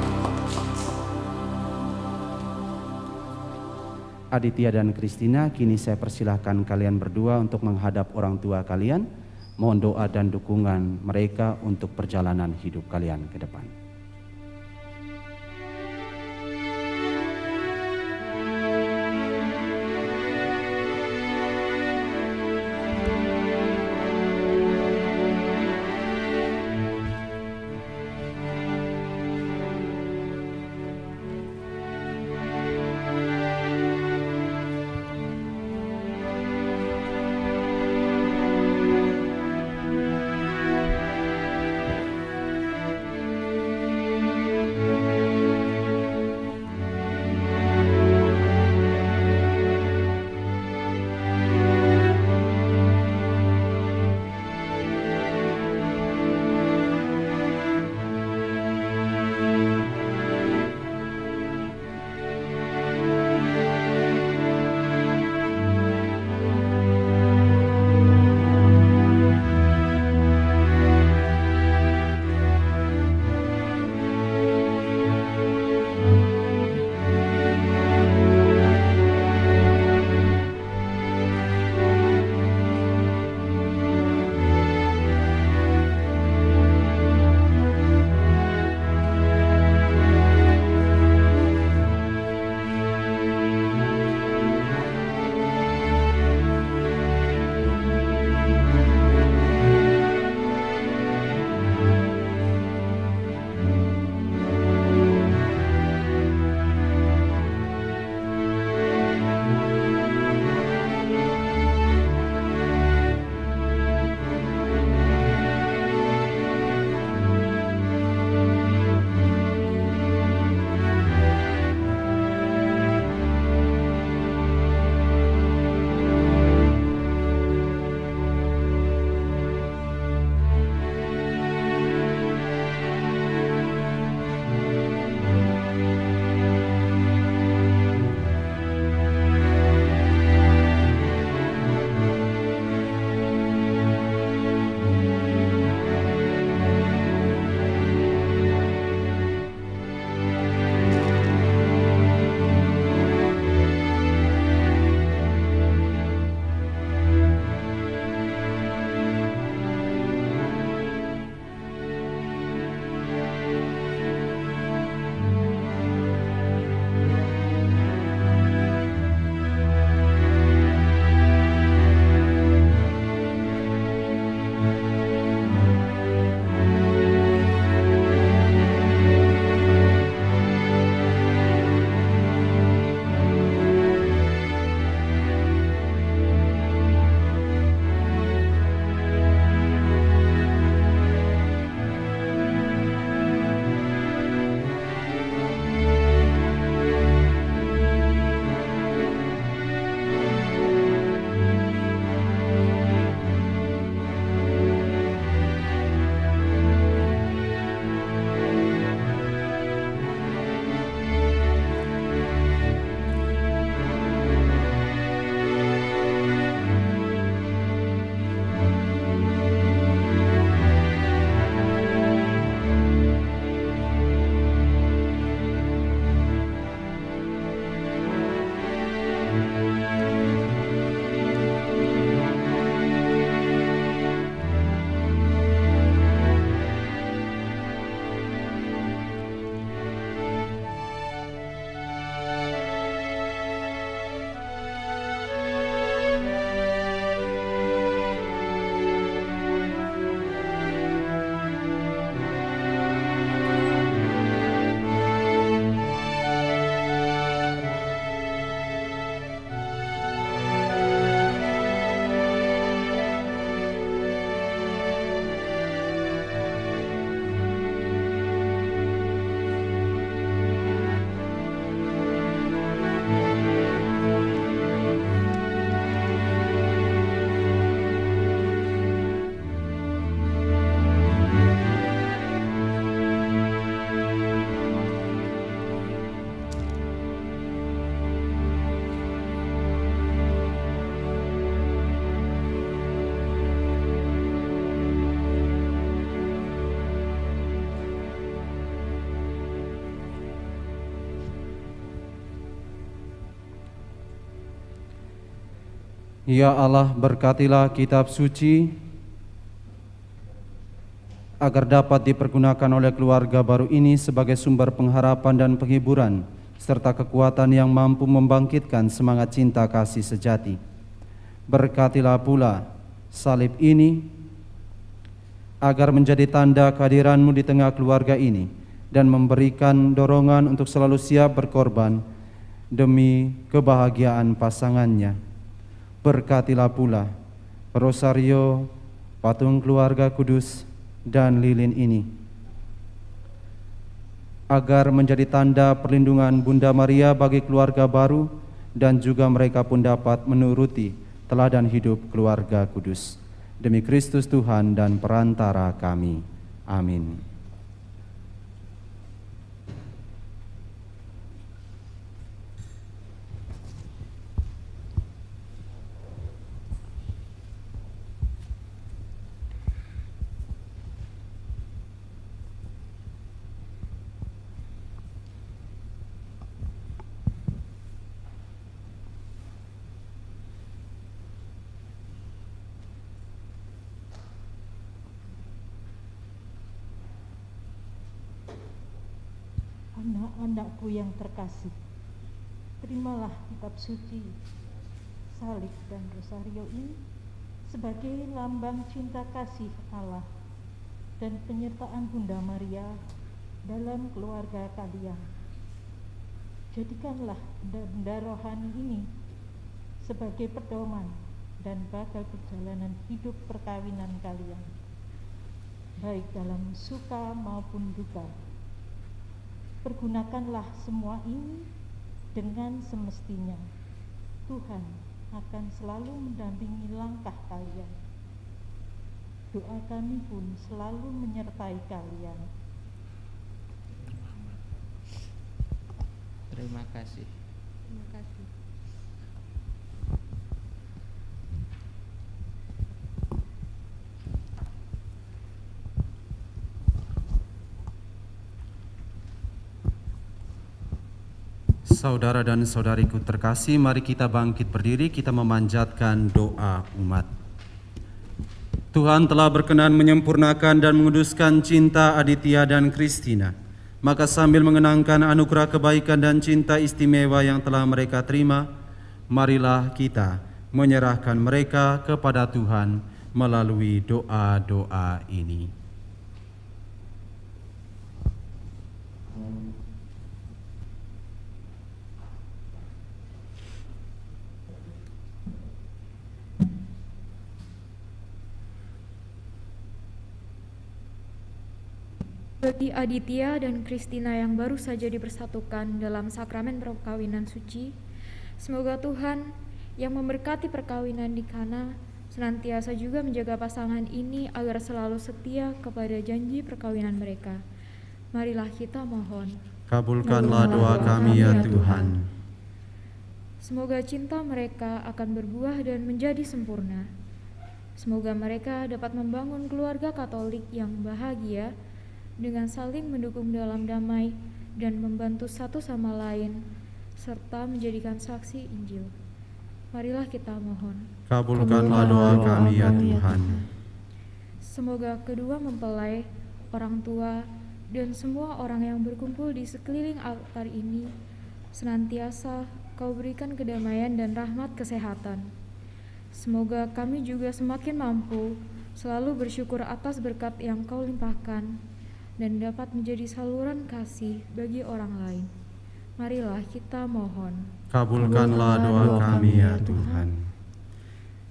Aditya dan Christina, kini saya persilahkan kalian berdua untuk menghadap orang tua kalian. Mohon doa dan dukungan mereka untuk perjalanan hidup kalian ke depan. Ya Allah, berkatilah kitab suci agar dapat dipergunakan oleh keluarga baru ini sebagai sumber pengharapan dan penghiburan, serta kekuatan yang mampu membangkitkan semangat cinta kasih sejati. Berkatilah pula salib ini agar menjadi tanda kehadiran-Mu di tengah keluarga ini dan memberikan dorongan untuk selalu siap berkorban demi kebahagiaan pasangannya. Berkatilah pula rosario, patung keluarga kudus, dan lilin ini agar menjadi tanda perlindungan Bunda Maria bagi keluarga baru dan juga mereka pun dapat menuruti teladan hidup keluarga kudus. Demi Kristus Tuhan dan perantara kami. Amin. Anak-anakku yang terkasih, terimalah kitab suci, salib dan rosario ini sebagai lambang cinta kasih Allah dan penyertaan Bunda Maria dalam keluarga kalian. Jadikanlah benda rohani ini sebagai pedoman dan bakal perjalanan hidup perkawinan kalian, baik dalam suka maupun duka. Pergunakanlah semua ini dengan semestinya. Tuhan akan selalu mendampingi langkah kalian. Doa kami pun selalu menyertai kalian. Terima kasih. Terima kasih. Saudara dan saudariku terkasih, mari kita bangkit berdiri, kita memanjatkan doa umat. Tuhan telah berkenan menyempurnakan dan menguduskan cinta Aditya dan Kristina. Maka sambil mengenangkan anugerah kebaikan dan cinta istimewa yang telah mereka terima, marilah kita menyerahkan mereka kepada Tuhan melalui doa-doa ini. Bagi Aditya dan Kristina yang baru saja dipersatukan dalam sakramen perkawinan suci, semoga Tuhan yang memberkati perkawinan di Kana senantiasa juga menjaga pasangan ini agar selalu setia kepada janji perkawinan mereka. Marilah kita mohon. Kabulkanlah doa kami ya Tuhan. Semoga cinta mereka akan berbuah dan menjadi sempurna. Semoga mereka dapat membangun keluarga Katolik yang bahagia dengan saling mendukung dalam damai dan membantu satu sama lain, serta menjadikan saksi Injil. Marilah kita mohon. Kabulkanlah doa kami ya Tuhan. Semoga kedua mempelai, orang tua, dan semua orang yang berkumpul di sekeliling altar ini senantiasa Kau berikan kedamaian dan rahmat kesehatan. Semoga kami juga semakin mampu selalu bersyukur atas berkat yang Kau limpahkan dan dapat menjadi saluran kasih bagi orang lain. Marilah kita mohon. Kabulkanlah doa kami ya Tuhan.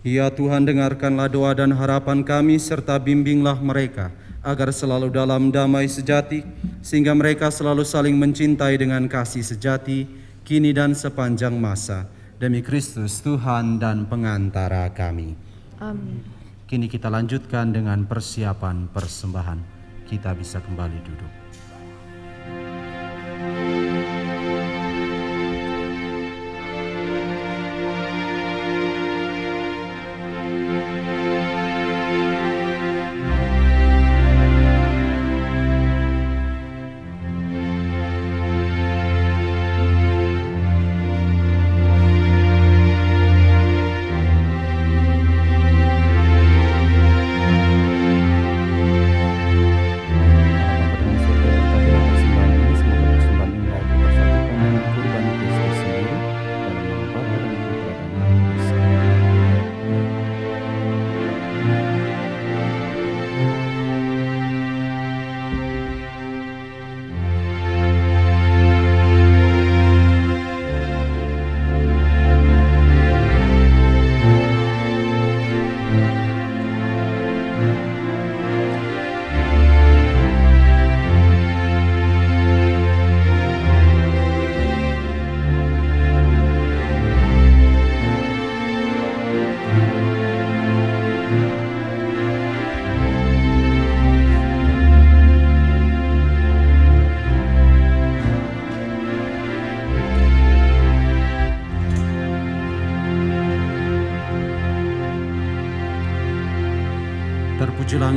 Ya Tuhan, dengarkanlah doa dan harapan kami serta bimbinglah mereka agar selalu dalam damai sejati, sehingga mereka selalu saling mencintai dengan kasih sejati, kini dan sepanjang masa. Demi Kristus Tuhan dan pengantara kami. Amin. Kini kita lanjutkan dengan persiapan persembahan. Kita bisa kembali duduk.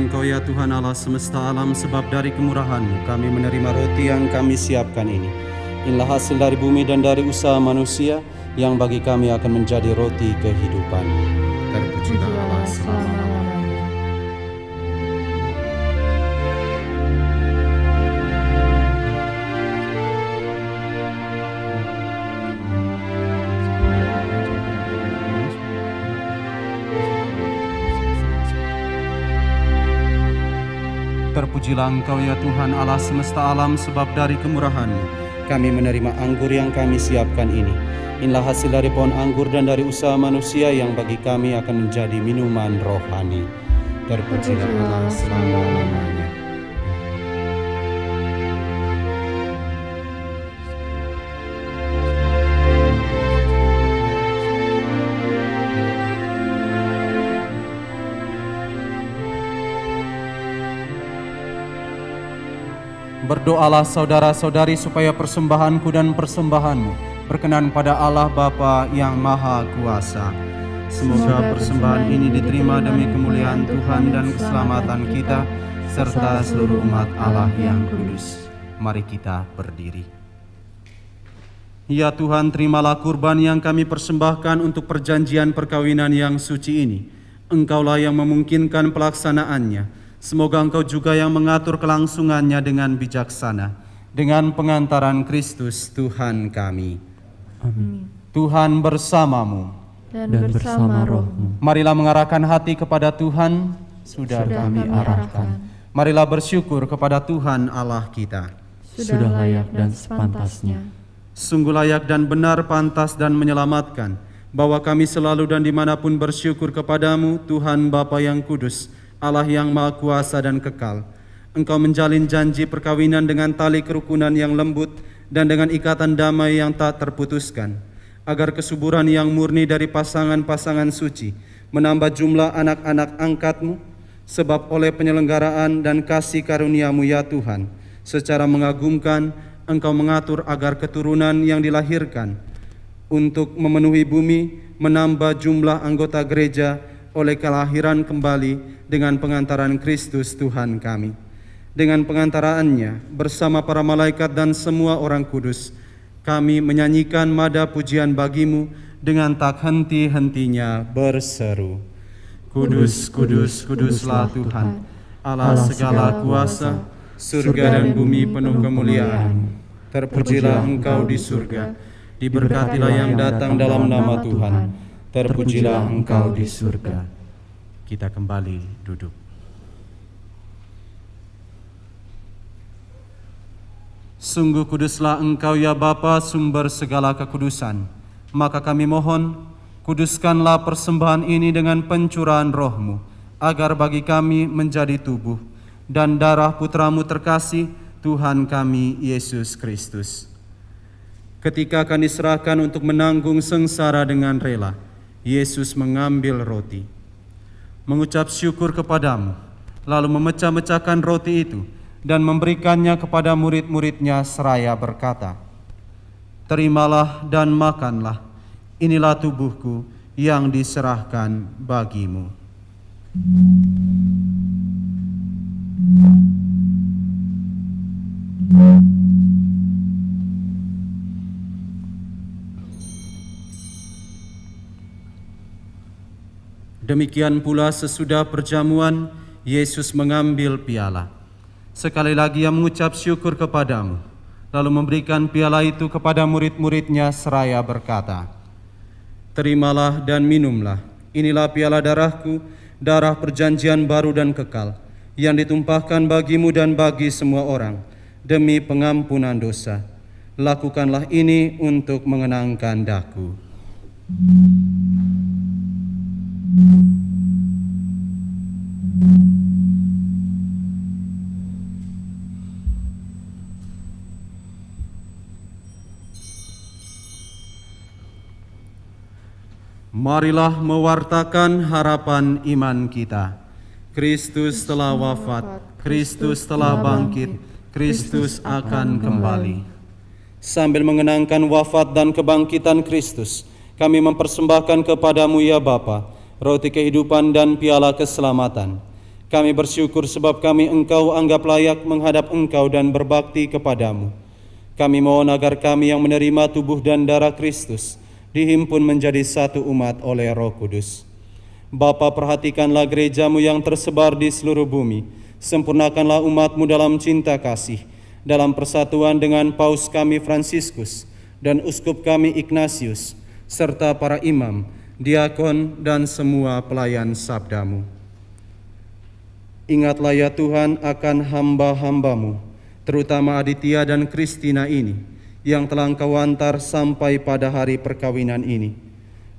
Engkau ya Tuhan Allah semesta alam, sebab dari kemurahan-Mu kami menerima roti yang kami siapkan ini. Inilah hasil dari bumi dan dari usaha manusia, yang bagi kami akan menjadi roti kehidupan. Terpujilah Allah selama-lamanya. Terpujilah Engkau ya Tuhan Allah semesta alam, sebab dari kemurahan-Mu kami menerima anggur yang kami siapkan ini. Inilah hasil dari pohon anggur dan dari usaha manusia, yang bagi kami akan menjadi minuman rohani. Terpujilah Allah selama-lamanya. Berdoalah saudara-saudari supaya persembahanku dan persembahanmu berkenan pada Allah Bapa yang Maha Kuasa. Semoga persembahan ini diterima demi kemuliaan Tuhan dan keselamatan kita, serta seluruh umat Allah yang kudus. Mari kita berdiri. Ya Tuhan, terimalah kurban yang kami persembahkan untuk perjanjian perkawinan yang suci ini. Engkaulah yang memungkinkan pelaksanaannya. Semoga Engkau juga yang mengatur kelangsungannya dengan bijaksana, dengan pengantaran Kristus Tuhan kami. Amin. Tuhan bersamamu dan bersama rohmu. Marilah mengarahkan hati kepada Tuhan, sudah kami arahkan. Marilah bersyukur kepada Tuhan Allah kita. Sudah layak dan sepantasnya. Sungguh layak dan benar, pantas dan menyelamatkan, bahwa kami selalu dan dimanapun bersyukur kepadamu, Tuhan Bapa yang kudus, Allah yang Maha Kuasa dan kekal. Engkau menjalin janji perkawinan dengan tali kerukunan yang lembut dan dengan ikatan damai yang tak terputuskan, agar kesuburan yang murni dari pasangan-pasangan suci menambah jumlah anak-anak angkat-Mu, sebab oleh penyelenggaraan dan kasih karunia-Mu ya Tuhan, secara mengagumkan Engkau mengatur agar keturunan yang dilahirkan untuk memenuhi bumi menambah jumlah anggota gereja oleh kelahiran kembali dengan pengantaran Kristus Tuhan kami. Dengan pengantaraannya bersama para malaikat dan semua orang kudus, kami menyanyikan mada pujian bagi-Mu dengan tak henti-hentinya berseru. Kudus, kudus, kuduslah Tuhan, Allah segala kuasa, surga dan bumi penuh kemuliaan. Terpujilah Engkau di surga, diberkatilah yang datang dalam nama Tuhan. Terpujilah Engkau di surga. Kita kembali duduk. Sungguh kuduslah Engkau ya Bapa, sumber segala kekudusan. Maka kami mohon, kuduskanlah persembahan ini dengan pencurahan roh-Mu, agar bagi kami menjadi tubuh dan darah Putra-Mu terkasih, Tuhan kami Yesus Kristus. Ketika akan diserahkan untuk menanggung sengsara dengan rela, Yesus mengambil roti, mengucap syukur kepadamu, lalu memecah-mecahkan roti itu dan memberikannya kepada murid-muridnya seraya berkata, "Terimalah dan makanlah, inilah tubuhku yang diserahkan bagimu." Demikian pula sesudah perjamuan, Yesus mengambil piala. Sekali lagi Ia mengucap syukur kepadamu, lalu memberikan piala itu kepada murid-muridnya seraya berkata, "Terimalah dan minumlah, inilah piala darahku, darah perjanjian baru dan kekal, yang ditumpahkan bagimu dan bagi semua orang, demi pengampunan dosa. Lakukanlah ini untuk mengenangkan daku." Marilah mewartakan harapan iman kita. Kristus telah wafat, Kristus telah bangkit, Kristus akan kembali. Sambil mengenangkan wafat dan kebangkitan Kristus, kami mempersembahkan kepadamu ya Bapa, roti kehidupan dan piala keselamatan. Kami bersyukur sebab kami Engkau anggap layak menghadap Engkau dan berbakti kepadamu. Kami mohon agar kami yang menerima tubuh dan darah Kristus dihimpun menjadi satu umat oleh Roh Kudus. Bapa, perhatikanlah gerejamu yang tersebar di seluruh bumi. Sempurnakanlah umatmu dalam cinta kasih, dalam persatuan dengan Paus kami Fransiskus dan Uskup kami Ignatius, serta para imam, diakon, dan semua pelayan sabdamu. Ingatlah ya Tuhan akan hamba-hambamu, terutama Aditya dan Kristina ini, yang telah Engkau antar sampai pada hari perkawinan ini.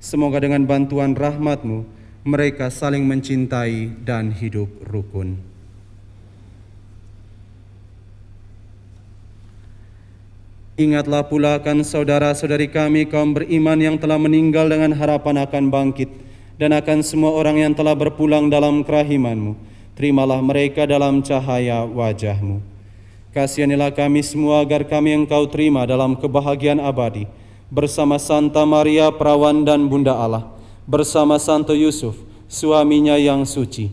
Semoga dengan bantuan rahmat-Mu, mereka saling mencintai dan hidup rukun. Ingatlah pula akan saudara-saudari kami kaum beriman yang telah meninggal dengan harapan akan bangkit, dan akan semua orang yang telah berpulang dalam kerahiman-Mu. Terimalah mereka dalam cahaya wajah-Mu. Kasihanilah kami semua agar kami Engkau terima dalam kebahagiaan abadi, bersama Santa Maria Perawan dan Bunda Allah, bersama Santo Yusuf, suaminya yang suci,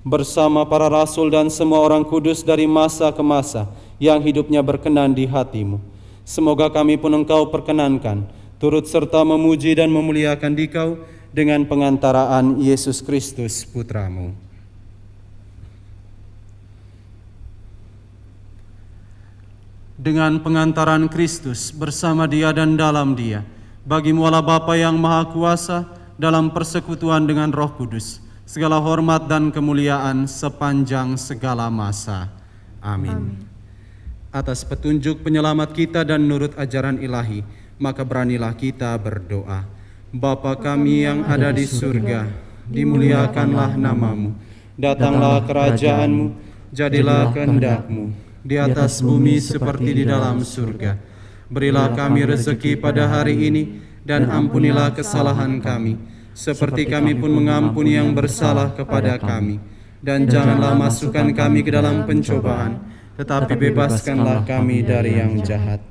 bersama para rasul dan semua orang kudus dari masa ke masa yang hidupnya berkenan di hati-Mu. Semoga kami pun Engkau perkenankan, turut serta memuji dan memuliakan Dikau dengan pengantaraan Yesus Kristus Putra-Mu. Dengan pengantaran Kristus bersama Dia dan dalam Dia, bagi-Mu Allah Bapa yang Maha Kuasa, dalam persekutuan dengan Roh Kudus, segala hormat dan kemuliaan sepanjang segala masa. Amin. Atas petunjuk penyelamat kita dan nurut ajaran ilahi, maka beranilah kita berdoa. Bapa kami yang ada di surga, dimuliakanlah nama-Mu. Datanglah kerajaan-Mu, jadilah kehendak-Mu di atas bumi seperti di dalam surga. Berilah kami rezeki pada hari ini, dan ampunilah kesalahan kami, seperti kami pun mengampuni yang bersalah kepada kami. Dan janganlah masukkan kami ke dalam pencobaan, tetapi bebaskanlah kami dari yang jahat.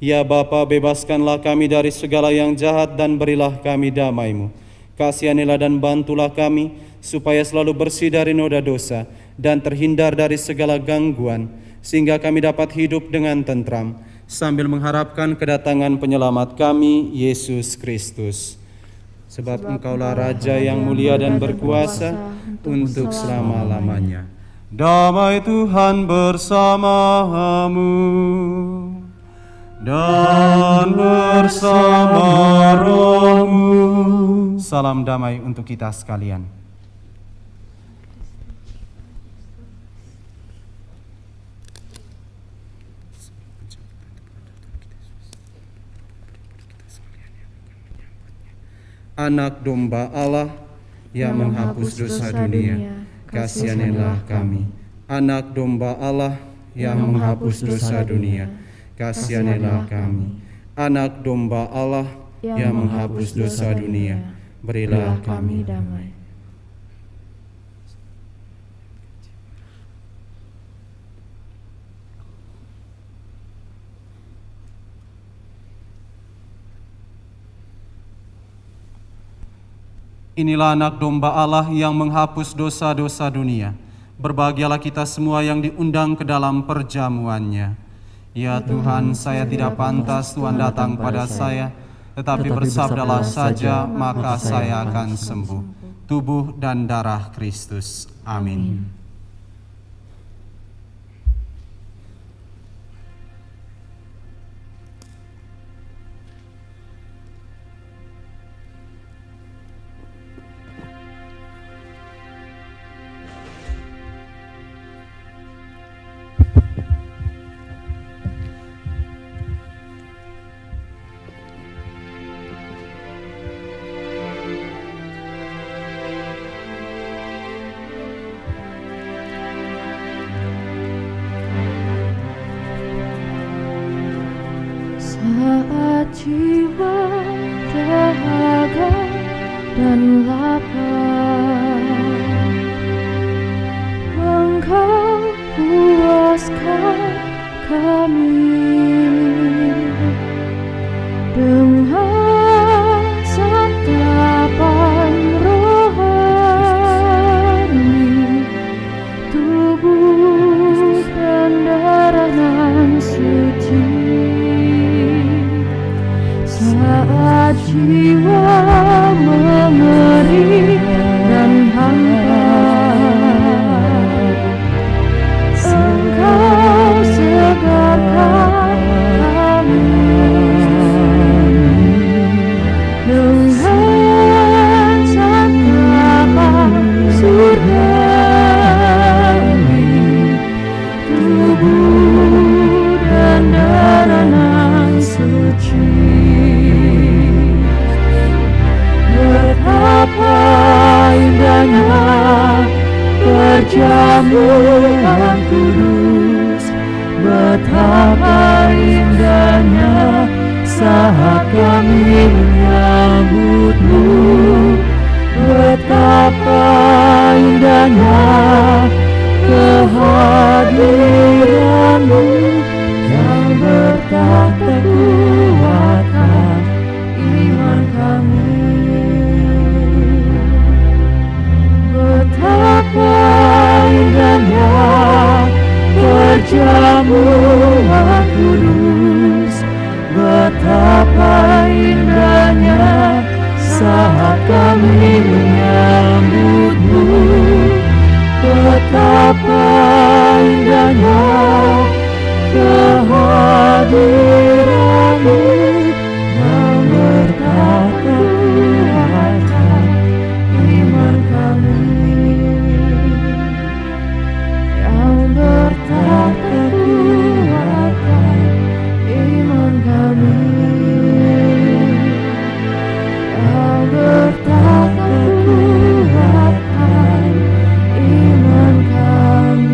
Ya Bapa, bebaskanlah kami dari segala yang jahat, dan berilah kami damai-Mu. Kasihanilah dan bantulah kami, supaya selalu bersih dari noda dosa, dan terhindar dari segala gangguan, sehingga kami dapat hidup dengan tentram, sambil mengharapkan kedatangan penyelamat kami, Yesus Kristus. Sebab Engkaulah Raja yang mulia dan berkuasa untuk selama-lamanya. Damai Tuhan bersamamu dan bersama rohmu. Salam damai untuk kita sekalian. Anak domba Allah yang menghapus dosa dunia, kasihanilah kami. Anak domba Allah yang menghapus dosa dunia, kasihanilah kami. Anak domba Allah yang menghapus dosa dunia, berilah kami damai. Inilah anak domba Allah yang menghapus dosa-dosa dunia. Berbahagialah kita semua yang diundang ke dalam perjamuannya. Ya Tuhan, saya tidak pantas Tuhan datang pada saya, tetapi bersabdalah saja, maka saya akan sembuh. Tubuh dan darah Kristus. Amin. Jiwa dahaga dan lapar, Engkau puaskan kami dengan santapan rohani jamuan kudus, betapa indahnya saat kami menyambutmu, betapa indahnya kehadiranmu yang bertata kuatkan iman kami, yang bertata kuatkan iman kami, yang bertata kuatkan iman kami.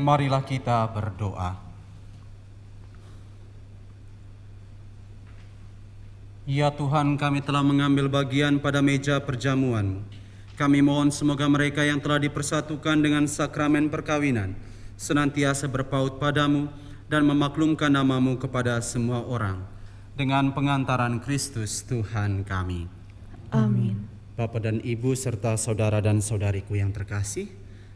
Marilah kita berdoa. Ya Tuhan, kami telah mengambil bagian pada meja perjamuan-Mu. Kami mohon semoga mereka yang telah dipersatukan dengan sakramen perkawinan senantiasa berpaut padamu dan memaklumkan nama-Mu kepada semua orang. Dengan pengantaran Kristus Tuhan kami. Amin. Bapak dan Ibu serta saudara dan saudariku yang terkasih,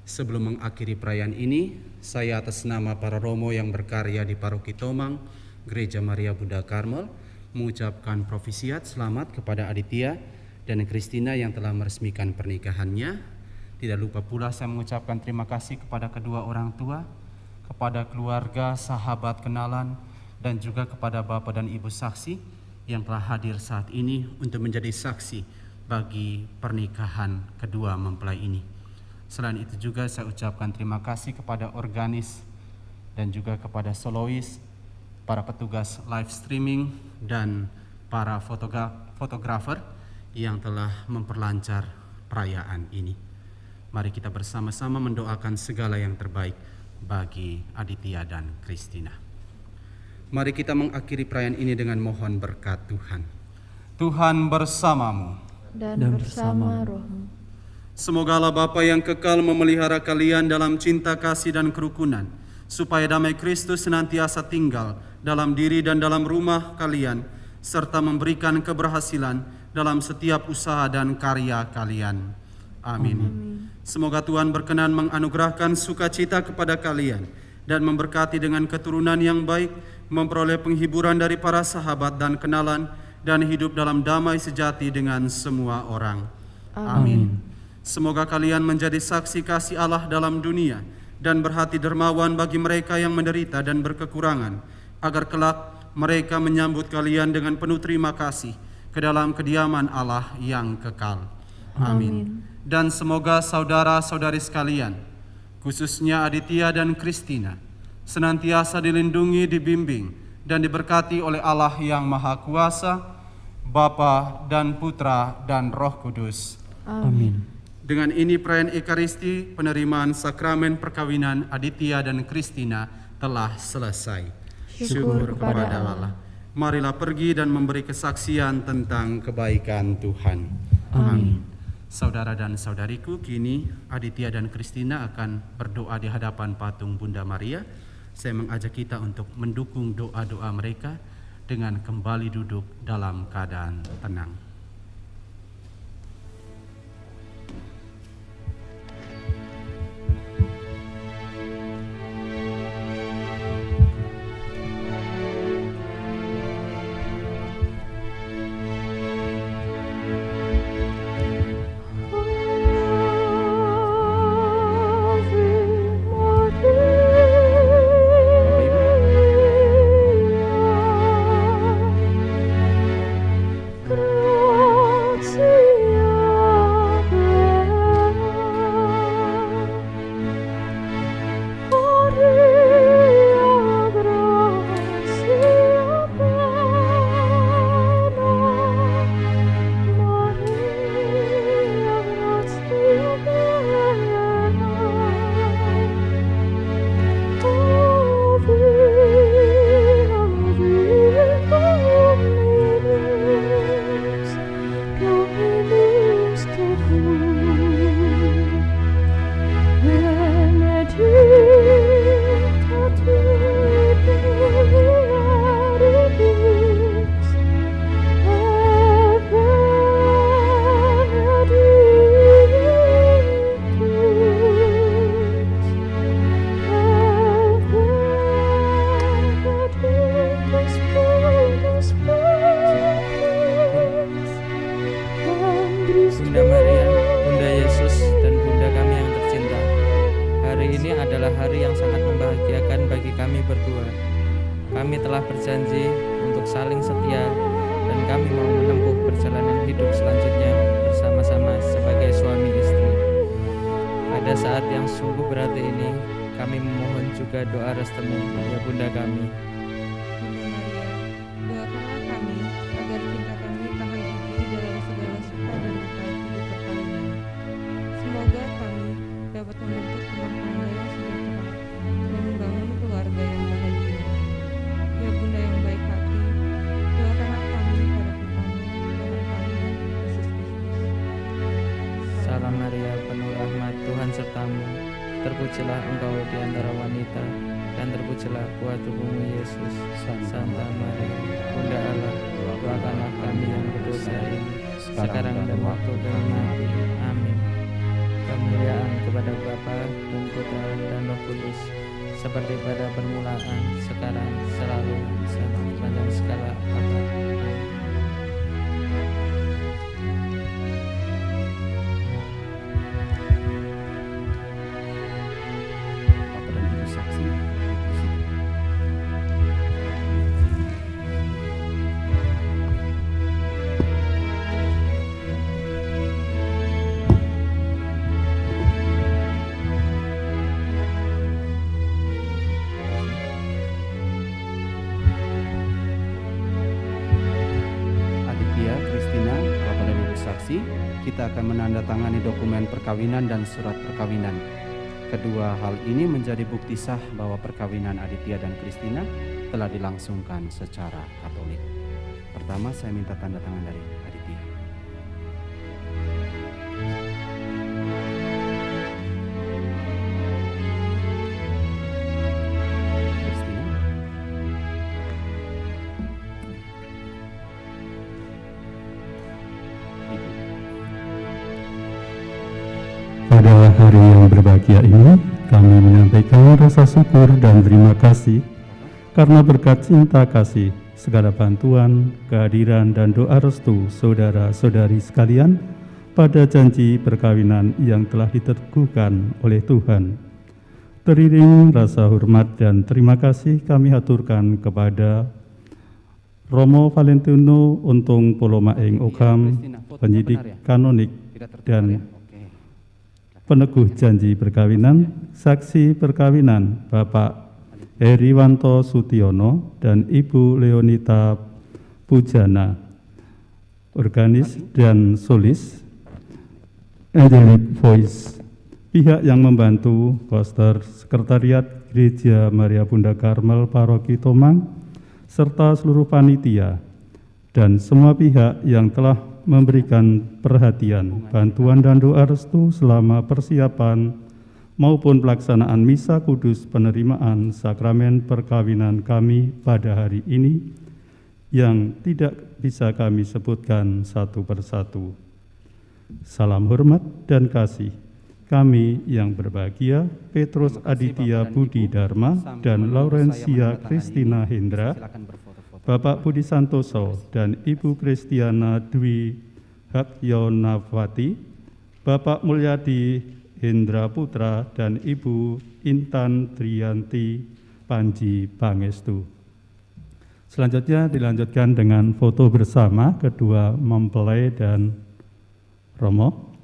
sebelum mengakhiri perayaan ini, saya atas nama para romo yang berkarya di Paroki Tomang, Gereja Maria Bunda Karmel, mengucapkan profisiat selamat kepada Aditya dan Kristina yang telah meresmikan pernikahannya. Tidak lupa pula saya mengucapkan terima kasih kepada kedua orang tua, kepada keluarga, sahabat, kenalan, dan juga kepada Bapak dan Ibu saksi yang telah hadir saat ini untuk menjadi saksi bagi pernikahan kedua mempelai ini. Selain itu juga saya ucapkan terima kasih kepada organis dan juga kepada solois, para petugas live streaming, dan para fotografer yang telah memperlancar perayaan ini. Mari kita bersama-sama mendoakan segala yang terbaik bagi Aditya dan Kristina. Mari kita mengakhiri perayaan ini dengan mohon berkat Tuhan. Tuhan bersamamu dan bersama rohmu. Semoga Allah Bapa yang kekal memelihara kalian dalam cinta kasih dan kerukunan, supaya damai Kristus senantiasa tinggal dalam diri dan dalam rumah kalian, serta memberikan keberhasilan dalam setiap usaha dan karya kalian. Amin. Semoga Tuhan berkenan menganugerahkan sukacita kepada kalian dan memberkati dengan keturunan yang baik, memperoleh penghiburan dari para sahabat dan kenalan, dan hidup dalam damai sejati dengan semua orang. Amin. Semoga kalian menjadi saksi kasih Allah dalam dunia dan berhati dermawan bagi mereka yang menderita dan berkekurangan, agar kelak mereka menyambut kalian dengan penuh terima kasih ke dalam kediaman Allah yang kekal. Amin. Dan semoga saudara-saudari sekalian, khususnya Aditya dan Kristina, senantiasa dilindungi, dibimbing, dan diberkati oleh Allah yang Maha Kuasa, Bapa dan Putra dan Roh Kudus. Amin. Dengan ini perayaan Ekaristi, penerimaan sakramen perkawinan Aditya dan Kristina telah selesai. Syukur kepada Allah. Marilah pergi dan memberi kesaksian tentang kebaikan Tuhan. Amin. Saudara dan saudariku, kini Aditya dan Kristina akan berdoa di hadapan patung Bunda Maria. Saya mengajak kita untuk mendukung doa-doa mereka dengan kembali duduk dalam keadaan tenang. Bunda Maria, Bunda Yesus, dan Bunda kami yang tercinta. Hari ini adalah hari yang sangat membahagiakan bagi kami berdua. Kami telah berjanji untuk saling setia dan kami mau menempuh perjalanan hidup selanjutnya bersama-sama sebagai suami istri. Pada saat yang sungguh berat ini, kami memohon juga doa restumu ya Bunda kami. Bunda Maria, doakanlah kami agar cinta kami tak henti dalam segala suka dan duka hidup perkawinan. Semoga kami dapat membentuk rumah tangga yang sejahtera dan membangun keluarga yang bahagia. Ya Bunda yang baik hati, doakanlah kami pada Tuhan dalam kami Yesus Kristus. Salam Maria, penuh rahmat, Tuhan sertamu. Terpujilah engkau di antara wanita, dan terpujilah buah tubuhmu Yesus. Santa Maria, Bunda Allah, doakanlah kami yang berdosa ini, sekarang dan waktu kami mati. Amin. Kemuliaan kepada Bapa dan Putra dan Roh Kudus, seperti pada permulaan, sekarang, selalu, sepanjang segala abad. Amin. Kita akan menandatangani dokumen perkawinan dan surat perkawinan. Kedua hal ini menjadi bukti sah bahwa perkawinan Aditya dan Christina telah dilangsungkan secara Katolik. Pertama, saya minta tanda tangan dari Aditya. Christina. Pada hari yang berbahagia ini, kami menyampaikan rasa syukur dan terima kasih karena berkat cinta kasih, segala bantuan, kehadiran, dan doa restu saudara-saudari sekalian pada janji perkawinan yang telah diteguhkan oleh Tuhan. Teriring rasa hormat dan terima kasih kami haturkan kepada Romo Valentino Untung Polomaeng Okam, penyidik kanonik dan peneguh janji perkawinan, saksi perkawinan Bapak Heriwanto Sutiono dan Ibu Leonita Pujana, organis dan solis Angelic Voice, pihak yang membantu poster Sekretariat Gereja Maria Bunda Karmel Paroki Tomang, serta seluruh panitia dan semua pihak yang telah memberikan perhatian, bantuan dan doa restu selama persiapan maupun pelaksanaan misa kudus penerimaan sakramen perkawinan kami pada hari ini yang tidak bisa kami sebutkan satu persatu. Salam hormat dan kasih kami yang berbahagia Petrus Aditya Budi Dharma dan Laurencia Christina Hendra, Bapak Budi Santoso dan Ibu Kristiana Dwi Hakyonawati, Bapak Mulyadi Hendra Putra dan Ibu Intan Triyanti Panji Pangestu. Selanjutnya dilanjutkan dengan foto bersama kedua mempelai dan Romo.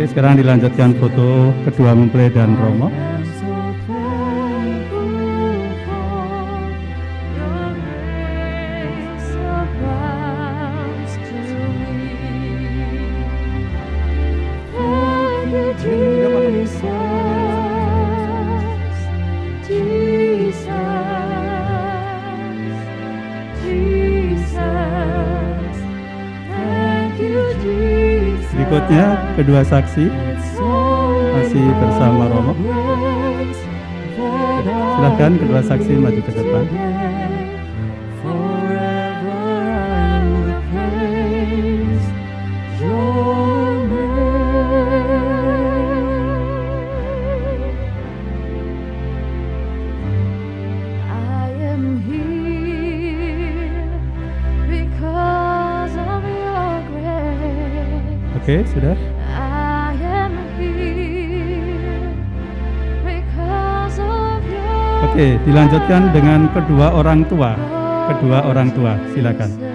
Oke, sekarang dilanjutkan foto kedua mempelai dan Romo. Berikutnya kedua saksi masih bersama Romo. Silakan kedua saksi maju ke depan. Oke, sudah. Oke, dilanjutkan dengan kedua orang tua. Kedua orang tua, silakan.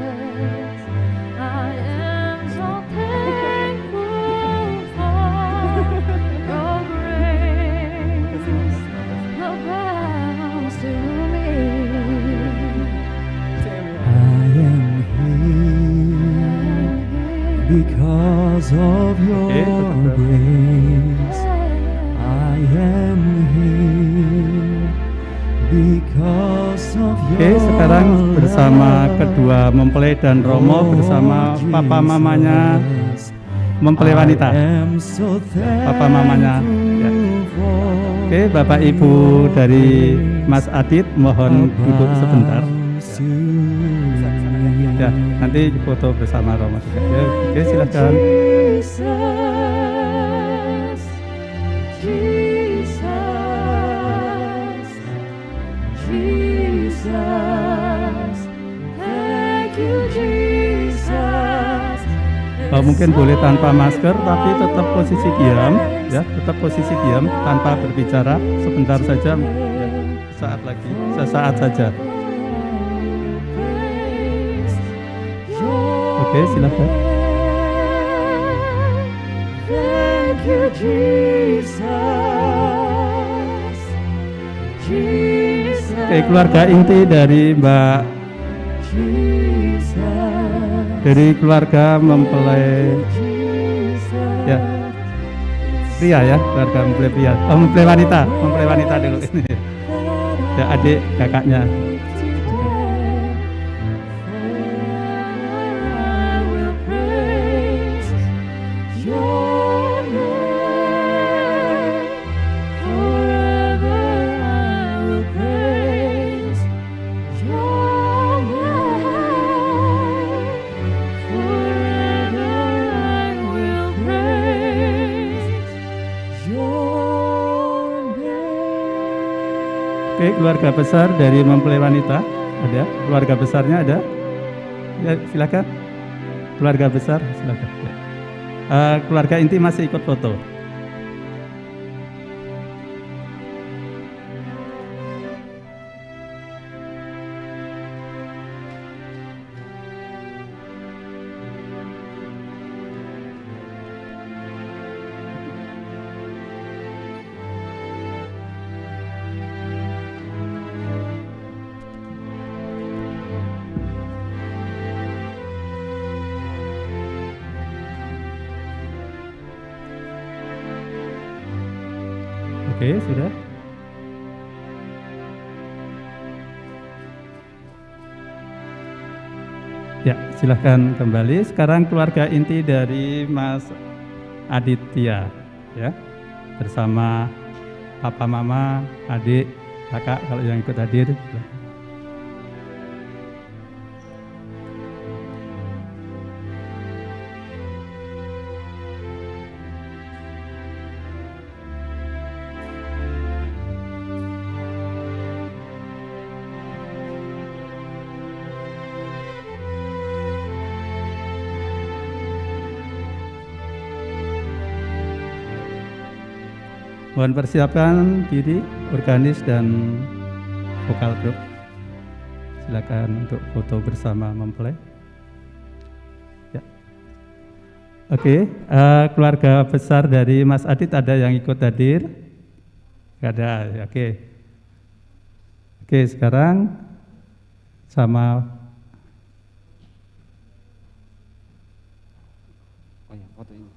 Because of your grace, I am here. Because of your Oke, sekarang bersama kedua mempelai dan Romo bersama papa mamanya mempelai wanita. Papa mamanya. Ya. Oke, Bapak Ibu dari Mas Adit mohon duduk sebentar. Ya, nanti foto bersama Romo juga. Ya, oke, silakan. Mungkin boleh tanpa masker, tapi tetap posisi diam, ya, tetap posisi diam tanpa berbicara sebentar saja, ya, saat lagi, sesaat saja. Oke, silakan. Oke, keluarga inti dari Mbak, dari keluarga mempelai, ya, pria ya, keluarga mempelai pria, mempelai wanita dulu ini, ya, adik kakaknya. Oke, keluarga besar dari mempelai wanita ada, keluarga besarnya ada, ya, silakan. Keluarga besar, silakan. Ya. Keluarga inti masih ikut foto. Oke, sudah. Ya, silahkan kembali. Sekarang keluarga inti dari Mas Aditya, ya, bersama papa, mama, adik, kakak kalau yang ikut hadir. Mohon persiapkan diri, organis dan vokal grup. Silakan untuk foto bersama mempelai. Ya. Oke, keluarga besar dari Mas Adit ada yang ikut hadir? Nggak ada, oke. Oke, sekarang sama foto ini.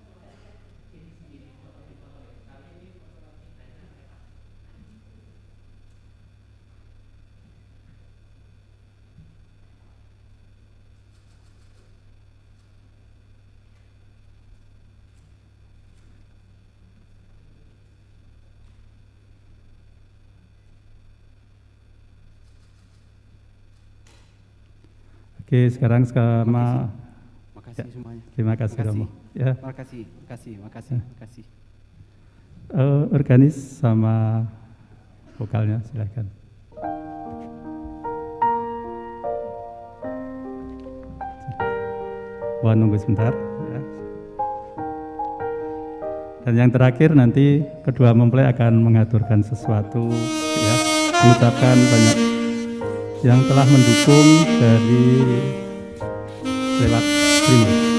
Oke, sekarang sama Makasih semuanya. Terima kasih Romo. Ya. Makasih. Organis sama vokalnya silakan. Mohon nunggu sebentar. Ya. Dan yang terakhir nanti kedua mempelai akan mengaturkan sesuatu, ya, mengucapkan banyak yang telah mendukung dari lewat streaming.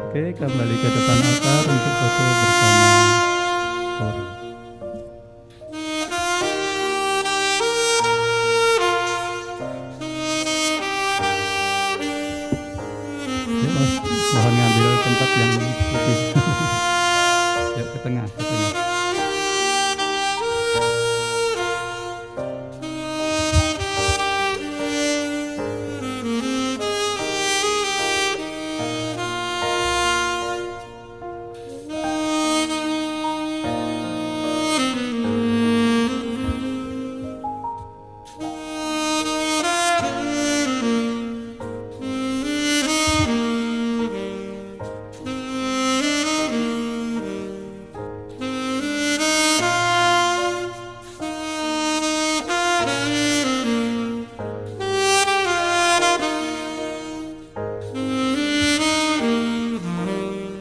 Oke, kembali ke depan altar untuk foto bersama Tori. Mohon ngambil tempat yang lebih ya, ke tengah.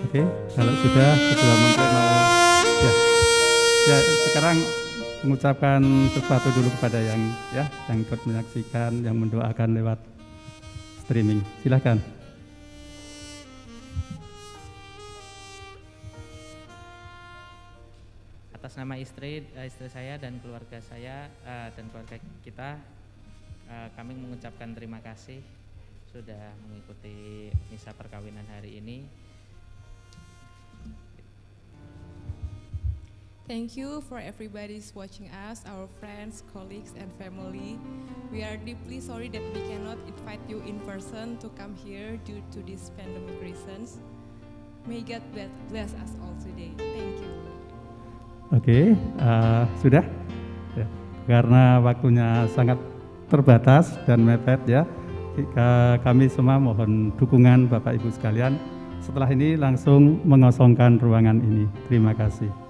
Oke, kalau sudah kedua mempelai mau ya sekarang mengucapkan sesuatu dulu kepada yang ikut menyaksikan, yang mendoakan lewat streaming. Silakan. Atas nama istri saya dan keluarga saya dan keluarga kita, kami mengucapkan terima kasih sudah mengikuti misa perkawinan hari ini. Thank you for everybody's watching us, our friends, colleagues, and family. We are deeply sorry that we cannot invite you in person to come here due to these pandemic reasons. May God bless us all today. Thank you. Oke, sudah? Ya, karena waktunya sangat terbatas dan mepet ya, kami semua mohon dukungan Bapak Ibu sekalian. Setelah ini langsung mengosongkan ruangan ini. Terima kasih.